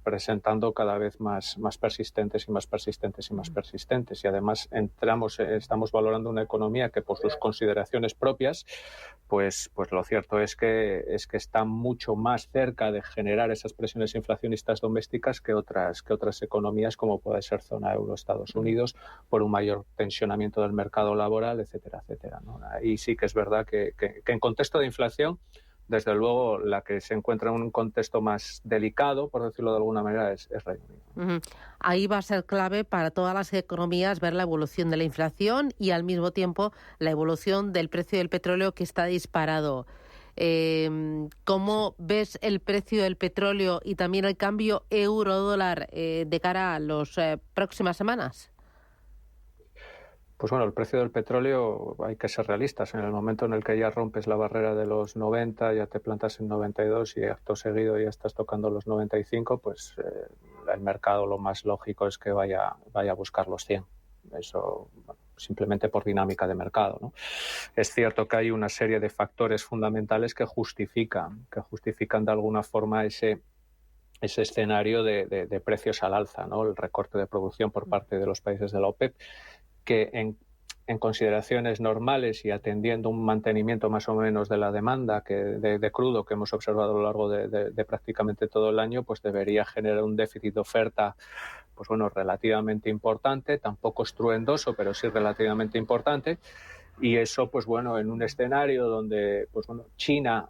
presentando cada vez más persistentes y más persistentes y más persistentes. Y además estamos valorando una economía que por sus consideraciones propias, pues lo cierto es que está mucho más cerca de generar esas presiones inflacionistas domésticas que otras economías como puede ser zona euro, Estados Unidos, por un mayor tensionamiento del mercado laboral, etcétera, etcétera, ¿no? Ahí sí que es verdad que en contexto de inflación, desde luego, la que se encuentra en un contexto más delicado, por decirlo de alguna manera, es Reino Unido. Ahí va a ser clave para todas las economías ver la evolución de la inflación y al mismo tiempo la evolución del precio del petróleo que está disparado. ¿Cómo ves el precio del petróleo y también el cambio euro-dólar de cara a las próximas semanas? Pues bueno, el precio del petróleo hay que ser realistas. En el momento en el que ya rompes la barrera de los 90, ya te plantas en 92 y acto seguido ya estás tocando los 95, pues el mercado lo más lógico es que vaya a buscar los 100. Eso simplemente por dinámica de mercado, ¿no? Es cierto que hay una serie de factores fundamentales que justifican de alguna forma ese escenario de precios al alza, ¿no? El recorte de producción por parte de los países de la OPEP, que en consideraciones normales y atendiendo un mantenimiento más o menos de la demanda de crudo que hemos observado a lo largo de prácticamente todo el año, pues debería generar un déficit de oferta pues bueno, relativamente importante, tampoco estruendoso, pero sí relativamente importante. Y eso, pues bueno, en un escenario donde pues bueno, China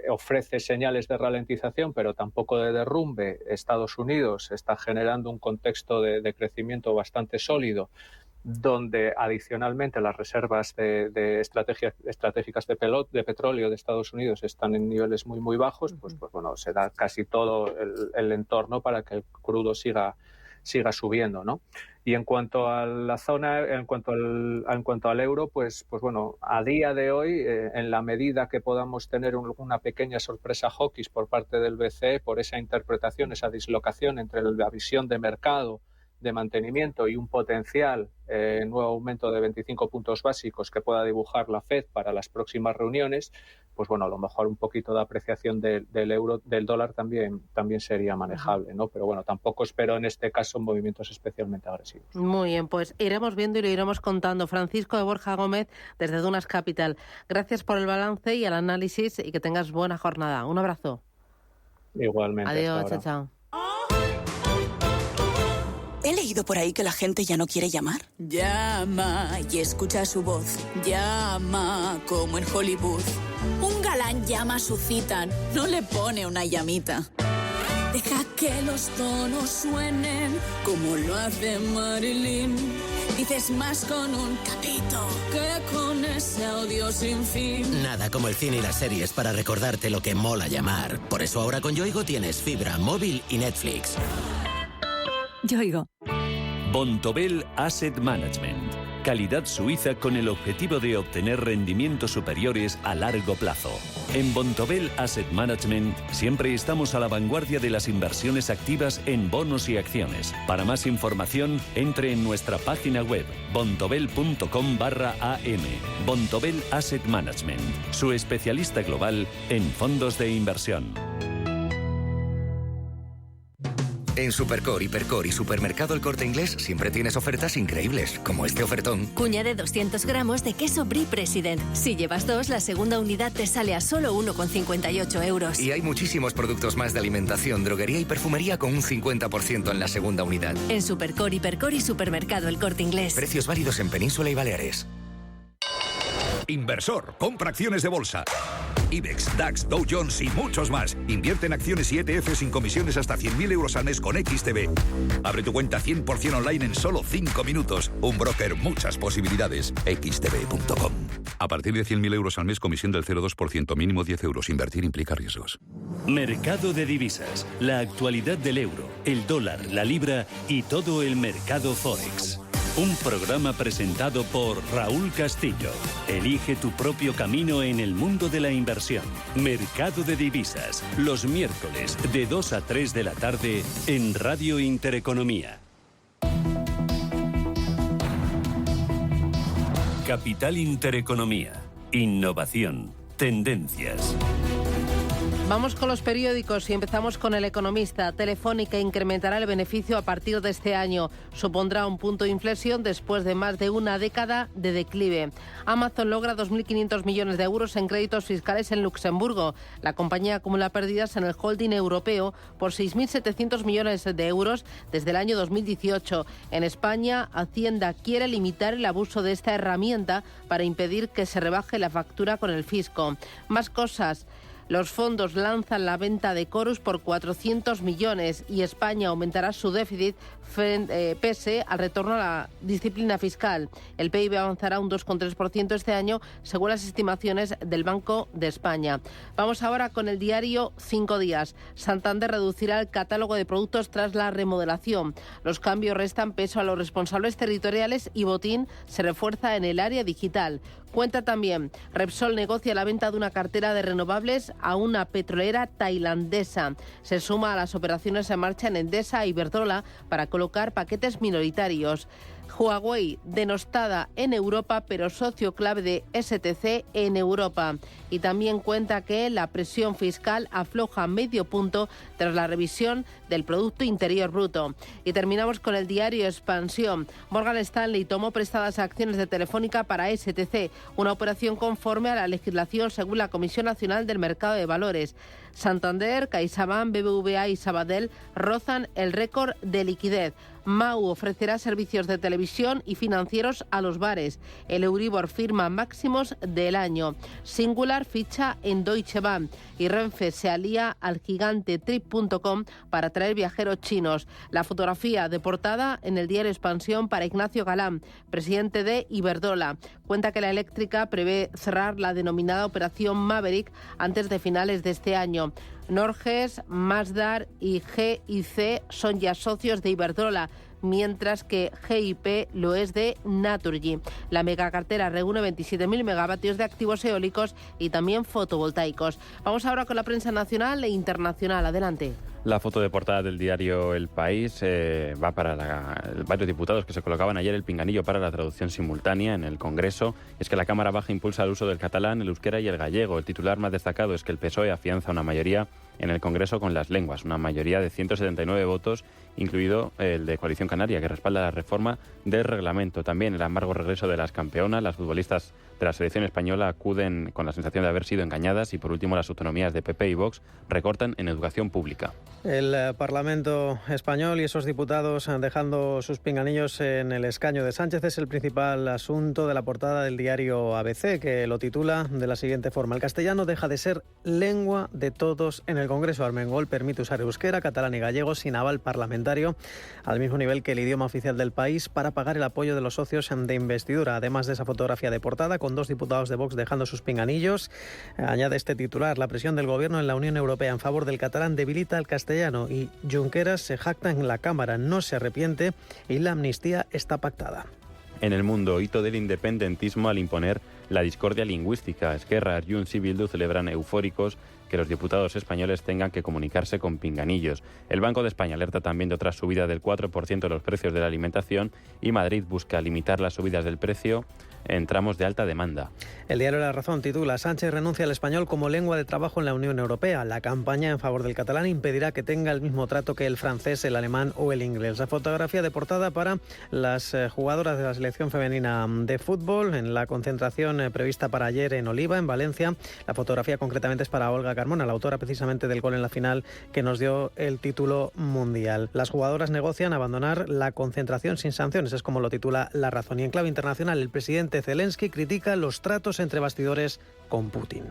ofrece señales de ralentización, pero tampoco de derrumbe, Estados Unidos está generando un contexto de crecimiento bastante sólido donde adicionalmente las reservas estratégicas de petróleo de Estados Unidos están en niveles muy, muy bajos, pues bueno, se da casi todo el entorno para que el crudo siga subiendo, ¿no? Y en cuanto a la zona, en cuanto al euro, pues bueno, a día de hoy, en la medida que podamos tener una pequeña sorpresa hawkish por parte del BCE por esa interpretación, esa dislocación entre la visión de mercado de mantenimiento y un potencial nuevo aumento de 25 puntos básicos que pueda dibujar la Fed para las próximas reuniones, pues bueno, a lo mejor un poquito de apreciación del dólar también sería manejable, ¿no? Pero bueno, tampoco espero en este caso movimientos especialmente agresivos. Muy bien, pues iremos viendo y lo iremos contando. Francisco de Borja Gómez, desde Dunas Capital. Gracias por el balance y el análisis y que tengas buena jornada. Un abrazo. Igualmente. Adiós, chao, chao. He leído por ahí que la gente ya no quiere llamar. Llama y escucha su voz. Llama como en Hollywood. Un galán llama a su cita, no le pone una llamita. Deja que los tonos suenen como lo hace Marilyn. Dices más con un capito que con ese audio sin fin. Nada como el cine y las series para recordarte lo que mola llamar. Por eso ahora con Yoigo tienes fibra, móvil y Netflix. Yoigo. Bontobel Asset Management. Calidad suiza con el objetivo de obtener rendimientos superiores a largo plazo. En Bontobel Asset Management siempre estamos a la vanguardia de las inversiones activas en bonos y acciones. Para más información, entre en nuestra página web bontobel.com/am. Bontobel Asset Management, su especialista global en fondos de inversión. En Supercor, Hipercor y Supermercado El Corte Inglés siempre tienes ofertas increíbles, como este ofertón. Cuña de 200 gramos de queso Brie President. Si llevas 2, la segunda unidad te sale a solo 1,58 euros. Y hay muchísimos productos más de alimentación, droguería y perfumería con un 50% en la segunda unidad. En Supercor, Hipercor y Supermercado El Corte Inglés. Precios válidos en Península y Baleares. Inversor, compra acciones de bolsa. IBEX, DAX, Dow Jones y muchos más. Invierte en acciones y ETF sin comisiones hasta 100.000 euros al mes con XTB. Abre tu cuenta 100% online en solo 5 minutos. Un broker, muchas posibilidades. XTB.com. A partir de 100.000 euros al mes, comisión del 0,2%, mínimo 10 euros. Invertir implica riesgos. Mercado de divisas. La actualidad del euro, el dólar, la libra y todo el mercado Forex. Un programa presentado por Raúl Castillo. Elige tu propio camino en el mundo de la inversión. Mercado de divisas. Los miércoles de 2 a 3 de la tarde en Radio Intereconomía. Capital Intereconomía. Innovación. Tendencias. Vamos con los periódicos y empezamos con El Economista. Telefónica incrementará el beneficio a partir de este año. Supondrá un punto de inflexión después de más de una década de declive. Amazon logra 2.500 millones de euros en créditos fiscales en Luxemburgo. La compañía acumula pérdidas en el holding europeo por 6.700 millones de euros desde el año 2018. En España, Hacienda quiere limitar el abuso de esta herramienta para impedir que se rebaje la factura con el fisco. Más cosas. Los fondos lanzan la venta de Corus por 400 millones y España aumentará su déficit pese al retorno a la disciplina fiscal. El PIB avanzará un 2,3% este año, según las estimaciones del Banco de España. Vamos ahora con el diario 5 días. Santander reducirá el catálogo de productos tras la remodelación. Los cambios restan peso a los responsables territoriales y Botín se refuerza en el área digital. Cuenta también, Repsol negocia la venta de una cartera de renovables a una petrolera tailandesa. Se suma a las operaciones en marcha en Endesa e Iberdrola para colocar paquetes minoritarios. Huawei, denostada en Europa, pero socio clave de STC en Europa. Y también cuenta que la presión fiscal afloja medio punto tras la revisión del Producto Interior Bruto. Y terminamos con el diario Expansión. Morgan Stanley tomó prestadas acciones de Telefónica para STC, una operación conforme a la legislación según la Comisión Nacional del Mercado de Valores. Santander, CaixaBank, BBVA y Sabadell rozan el récord de liquidez. MAU ofrecerá servicios de televisión y financieros a los bares. El Euribor firma máximos del año. Singular ficha en Deutsche Bank y Renfe se alía al gigante Trip.com para traer viajeros chinos. La fotografía de portada en el diario Expansión para Ignacio Galán, presidente de Iberdrola. Cuenta que la eléctrica prevé cerrar la denominada Operación Maverick antes de finales de este año. Norges, Masdar y GIC son ya socios de Iberdrola, mientras que GIP lo es de Naturgy. La megacartera reúne 27.000 megavatios de activos eólicos y también fotovoltaicos. Vamos ahora con la prensa nacional e internacional. Adelante. La foto de portada del diario El País va para varios diputados que se colocaban ayer el pinganillo para la traducción simultánea en el Congreso. Es que la Cámara Baja impulsa el uso del catalán, el euskera y el gallego. El titular más destacado es que el PSOE afianza una mayoría en el Congreso con las lenguas, una mayoría de 179 votos, incluido el de Coalición Canaria, que respalda la reforma del reglamento. También el amargo regreso de las campeonas. Las futbolistas de la selección española acuden con la sensación de haber sido engañadas y, por último, las autonomías de PP y Vox recortan en educación pública. El Parlamento español y esos diputados dejando sus pinganillos en el escaño de Sánchez es el principal asunto de la portada del diario ABC, que lo titula de la siguiente forma: el castellano deja de ser lengua de todos en el Congreso. Armengol permite usar euskera, catalán y gallego sin aval parlamentario, al mismo nivel que el idioma oficial del país, para pagar el apoyo de los socios de investidura. Además de esa fotografía de portada, con 2 diputados de Vox dejando sus pinganillos, añade este titular: la presión del Gobierno en la Unión Europea en favor del catalán debilita al castellano, y Junqueras se jacta en la Cámara, no se arrepiente y la amnistía está pactada. En el mundo, hito del independentismo al imponer la discordia lingüística. Esquerra, Junts y Bildu celebran eufóricos que los diputados españoles tengan que comunicarse con pinganillos. El Banco de España alerta también de otra subida del 4% de los precios de la alimentación, y Madrid busca limitar las subidas del precio en tramos de alta demanda. El diario La Razón titula: Sánchez renuncia al español como lengua de trabajo en la Unión Europea. La campaña en favor del catalán impedirá que tenga el mismo trato que el francés, el alemán o el inglés. La fotografía de portada para las jugadoras de la selección femenina de fútbol en la concentración prevista para ayer en Oliva, en Valencia. La fotografía concretamente es para Olga Carmona, la autora precisamente del gol en la final que nos dio el título mundial. Las jugadoras negocian abandonar la concentración sin sanciones, es como lo titula La Razón. Y en clave internacional, el presidente Zelensky critica los tratos entre bastidores con Putin.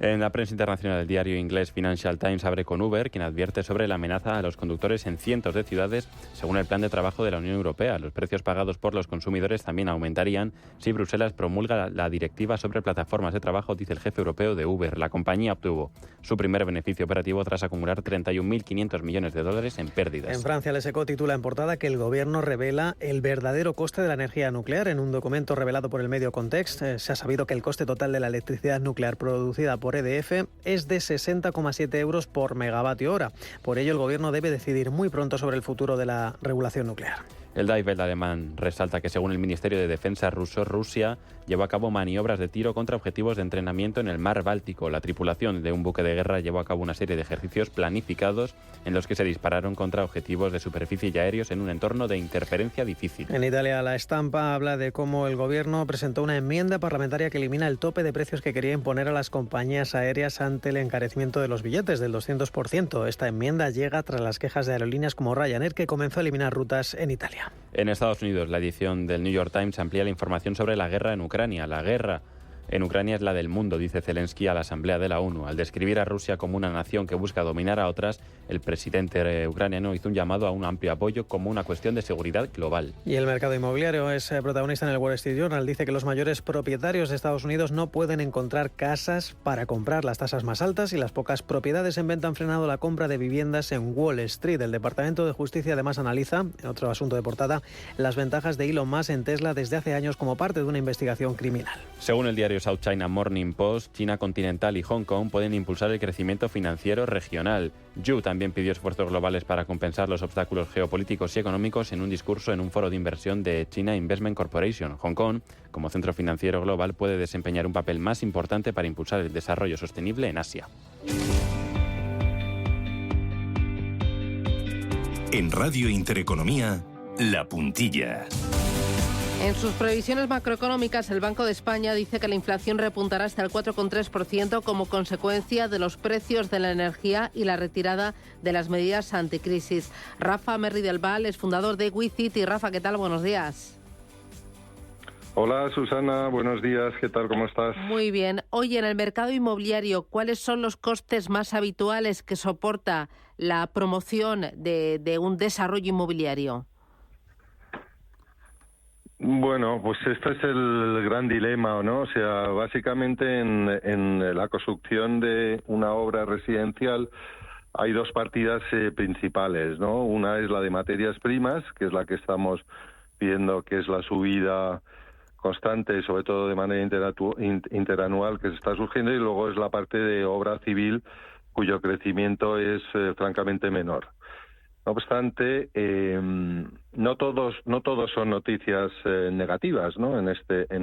En la prensa internacional, el diario inglés Financial Times abre con Uber, quien advierte sobre la amenaza a los conductores en cientos de ciudades. Según el plan de trabajo de la Unión Europea, los precios pagados por los consumidores también aumentarían si Bruselas promulga la directiva sobre plataformas de trabajo, dice el jefe europeo de Uber. La compañía obtuvo su primer beneficio operativo tras acumular 31.500 millones de dólares en pérdidas. En Francia, el SECO titula en portada que el gobierno revela el verdadero coste de la energía nuclear. En un documento revelado por el medio Context, se ha sabido que el coste total de la electricidad nuclear producida por EDF es de 60,7 euros por megavatio hora. Por ello, el gobierno debe decidir muy pronto sobre el futuro de la regulación nuclear. El Die Welt alemán resalta que, según el Ministerio de Defensa ruso, Rusia llevó a cabo maniobras de tiro contra objetivos de entrenamiento en el mar Báltico. La tripulación de un buque de guerra llevó a cabo una serie de ejercicios planificados en los que se dispararon contra objetivos de superficie y aéreos en un entorno de interferencia difícil. En Italia, La Estampa habla de cómo el gobierno presentó una enmienda parlamentaria que elimina el tope de precios que quería imponer a las compañías aéreas ante el encarecimiento de los billetes del 200%. Esta enmienda llega tras las quejas de aerolíneas como Ryanair, que comenzó a eliminar rutas en Italia. En Estados Unidos, la edición del New York Times amplía la información sobre la guerra en Ucrania. La guerra en Ucrania es la del mundo, dice Zelensky a la Asamblea de la ONU. Al describir a Rusia como una nación que busca dominar a otras, el presidente ucraniano hizo un llamado a un amplio apoyo como una cuestión de seguridad global. Y el mercado inmobiliario es protagonista en el Wall Street Journal. Dice que los mayores propietarios de Estados Unidos no pueden encontrar casas para comprar. Las tasas más altas y las pocas propiedades en venta han frenado la compra de viviendas en Wall Street. El Departamento de Justicia además analiza, en otro asunto de portada, las ventajas de Elon Musk en Tesla desde hace años como parte de una investigación criminal. Según el diario South China Morning Post, China continental y Hong Kong pueden impulsar el crecimiento financiero regional. Yu también pidió esfuerzos globales para compensar los obstáculos geopolíticos y económicos en un discurso en un foro de inversión de China Investment Corporation. Hong Kong, como centro financiero global, puede desempeñar un papel más importante para impulsar el desarrollo sostenible en Asia. En Radio Intereconomía, La Puntilla. En sus previsiones macroeconómicas, el Banco de España dice que la inflación repuntará hasta el 4,3% como consecuencia de los precios de la energía y la retirada de las medidas anticrisis. Rafa Merri del Val es fundador de WeCity. Rafa, ¿qué tal? Buenos días. Hola Susana, buenos días, ¿qué tal? ¿Cómo estás? Muy bien. Oye, en el mercado inmobiliario, ¿cuáles son los costes más habituales que soporta la promoción de un desarrollo inmobiliario? Bueno, pues este es el gran dilema, ¿no? O sea, básicamente en la construcción de una obra residencial hay dos partidas principales, ¿no? Una es la de materias primas, que es la que estamos viendo que es la subida constante, sobre todo de manera interanual que se está surgiendo, y luego es la parte de obra civil, cuyo crecimiento es francamente menor. No obstante, no todos son noticias negativas, ¿no? En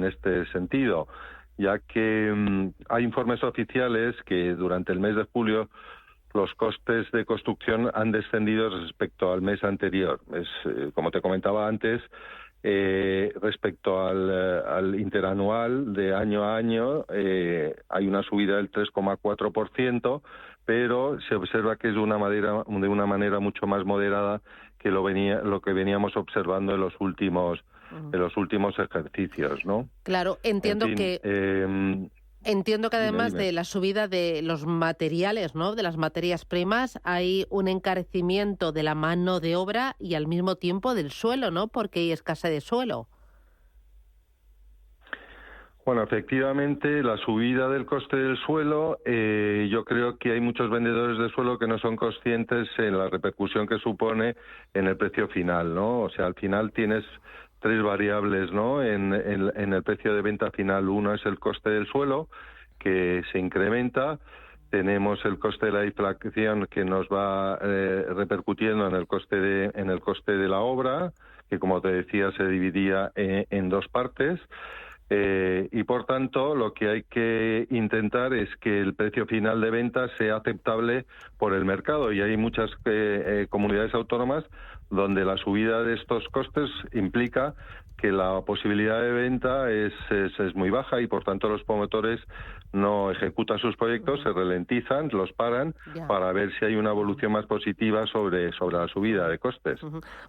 este sentido, ya que hay informes oficiales que durante el mes de julio los costes de construcción han descendido respecto al mes anterior. Como te comentaba antes, respecto al interanual de año a año hay una subida del 3,4%, pero se observa que es de una manera mucho más moderada que lo que veníamos observando en los últimos ejercicios, ¿no? Claro, entiendo que además de la subida de los materiales, ¿no?, de las materias primas, hay un encarecimiento de la mano de obra y al mismo tiempo del suelo, ¿no?, porque hay escasez de suelo. Bueno, efectivamente, la subida del coste del suelo, yo creo que hay muchos vendedores de suelo que no son conscientes en la repercusión que supone en el precio final, ¿no? O sea, al final tienes tres variables, ¿no?, en el precio de venta final. Uno es el coste del suelo, que se incrementa. Tenemos el coste de la inflación, que nos va repercutiendo en el coste de la obra, que, como te decía, se dividía en dos partes. Y por tanto lo que hay que intentar es que el precio final de venta sea aceptable por el mercado, y hay muchas comunidades autónomas donde la subida de estos costes implica que la posibilidad de venta es muy baja, y por tanto los promotores no ejecutan sus proyectos, se ralentizan, los paran para ver si hay una evolución más positiva sobre la subida de costes,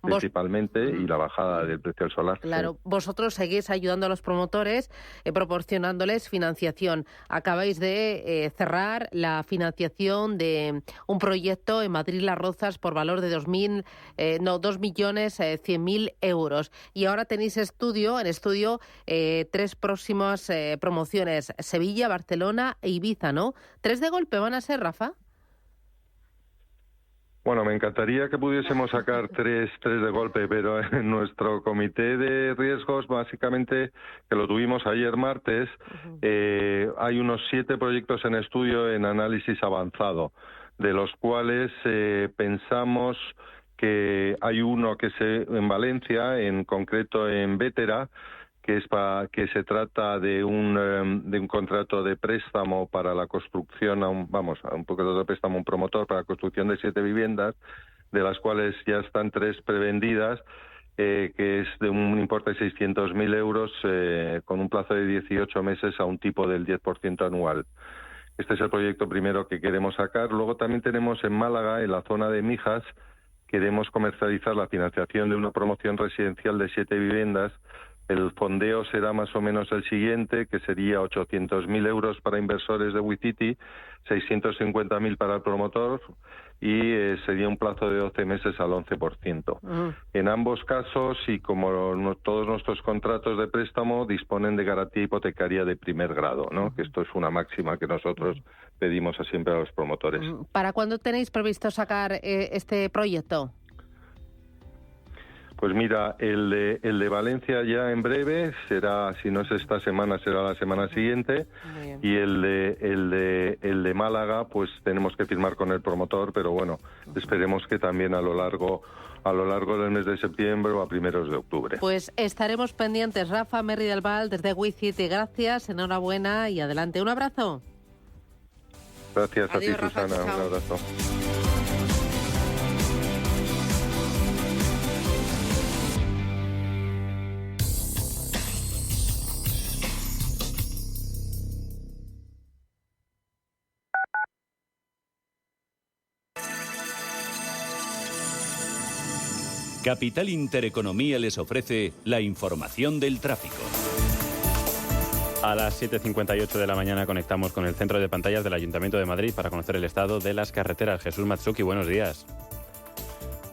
principalmente, y la bajada del precio del solar. Claro, sí. Vosotros seguís ayudando a los promotores, proporcionándoles financiación. Acabáis de cerrar la financiación de un proyecto en Madrid Las Rozas por valor de 2.100.000 euros. Y ahora tenéis en estudio, tres próximas promociones: Sevilla, Barcelona e Ibiza, ¿no? ¿Tres de golpe van a ser, Rafa? Bueno, me encantaría que pudiésemos sacar tres de golpe, pero en nuestro comité de riesgos, básicamente, que lo tuvimos ayer martes, hay unos 7 proyectos en estudio en análisis avanzado, de los cuales pensamos que hay uno que es en Valencia, en concreto en Bétera, que se trata de un contrato de préstamo para la construcción, un poco de préstamo a un promotor para la construcción de 7 viviendas, de las cuales ya están 3 prevendidas, que es de un importe de 600.000 euros con un plazo de 18 meses a un tipo del 10% anual. Este es el proyecto primero que queremos sacar. Luego también tenemos en Málaga, en la zona de Mijas, queremos comercializar la financiación de una promoción residencial de 7 viviendas. El fondeo será más o menos el siguiente, que sería 800.000 euros para inversores de WeCity, 650.000 para el promotor, y sería un plazo de 12 meses al 11%. En ambos casos, y como todos nuestros contratos de préstamo, disponen de garantía hipotecaria de primer grado, ¿no? Que esto es una máxima que nosotros pedimos siempre a los promotores. ¿Para cuándo tenéis previsto sacar este proyecto? Pues mira, el de Valencia ya en breve será, si no es esta semana, será la semana siguiente, y el de Málaga, pues tenemos que firmar con el promotor, pero bueno, esperemos que también a lo largo del mes de septiembre o a primeros de octubre. Pues estaremos pendientes. Rafa Merri del Val, desde WeCity, gracias, enhorabuena y adelante. Un abrazo. Gracias. Adiós, a ti, Rafa, Susana. chao. Un abrazo. Capital Intereconomía les ofrece la información del tráfico. A las 7:58 de la mañana conectamos con el centro de pantallas del Ayuntamiento de Madrid para conocer el estado de las carreteras. Jesús Matsuki, buenos días.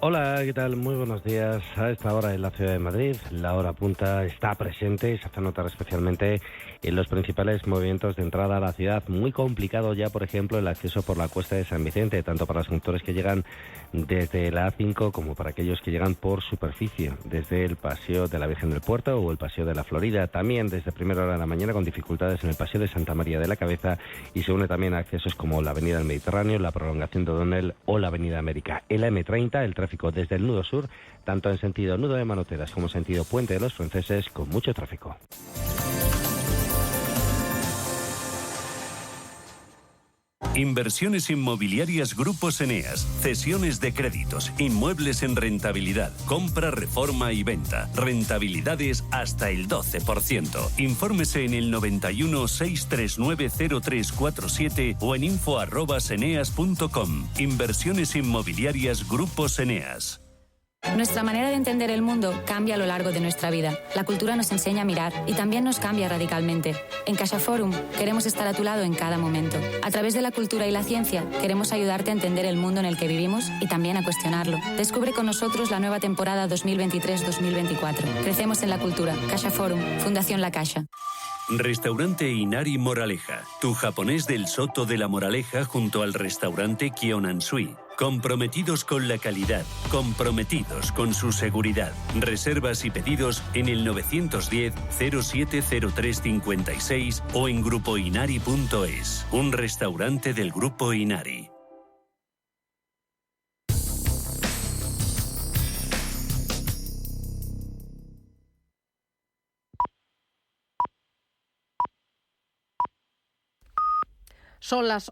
Hola, ¿qué tal? Muy buenos días. A esta hora en la ciudad de Madrid, la hora punta está presente y se hace notar especialmente en los principales movimientos de entrada a la ciudad. Muy complicado ya, por ejemplo, el acceso por la Cuesta de San Vicente, tanto para los conductores que llegan desde la A5 como para aquellos que llegan por superficie, desde el Paseo de la Virgen del Puerto o el Paseo de la Florida. También desde primera hora de la mañana con dificultades en el Paseo de Santa María de la Cabeza, y se une también a accesos como la Avenida del Mediterráneo, la prolongación de O'Donnell o la Avenida América. En la M30, el tráfico desde el nudo sur, tanto en sentido nudo de Manoteras como en sentido Puente de los Franceses, con mucho tráfico. Inversiones inmobiliarias Grupos Eneas, cesiones de créditos, inmuebles en rentabilidad, compra, reforma y venta, rentabilidades hasta el 12%. Infórmese en el 91 639 0347 o en info@eneas.com. Inversiones inmobiliarias Grupos Eneas. Nuestra manera de entender el mundo cambia a lo largo de nuestra vida. La cultura nos enseña a mirar y también nos cambia radicalmente. En CaixaForum queremos estar a tu lado en cada momento. A través de la cultura y la ciencia queremos ayudarte a entender el mundo en el que vivimos y también a cuestionarlo. Descubre con nosotros la nueva temporada 2023-2024. Crecemos en la cultura. CaixaForum, Fundación La Caixa. Restaurante Inari Moraleja, tu japonés del Soto de la Moraleja junto al restaurante Kyonansui. Comprometidos con la calidad, comprometidos con su seguridad. Reservas y pedidos en el 910-070356 o en grupoinari.es. Un restaurante del Grupo Inari. Son las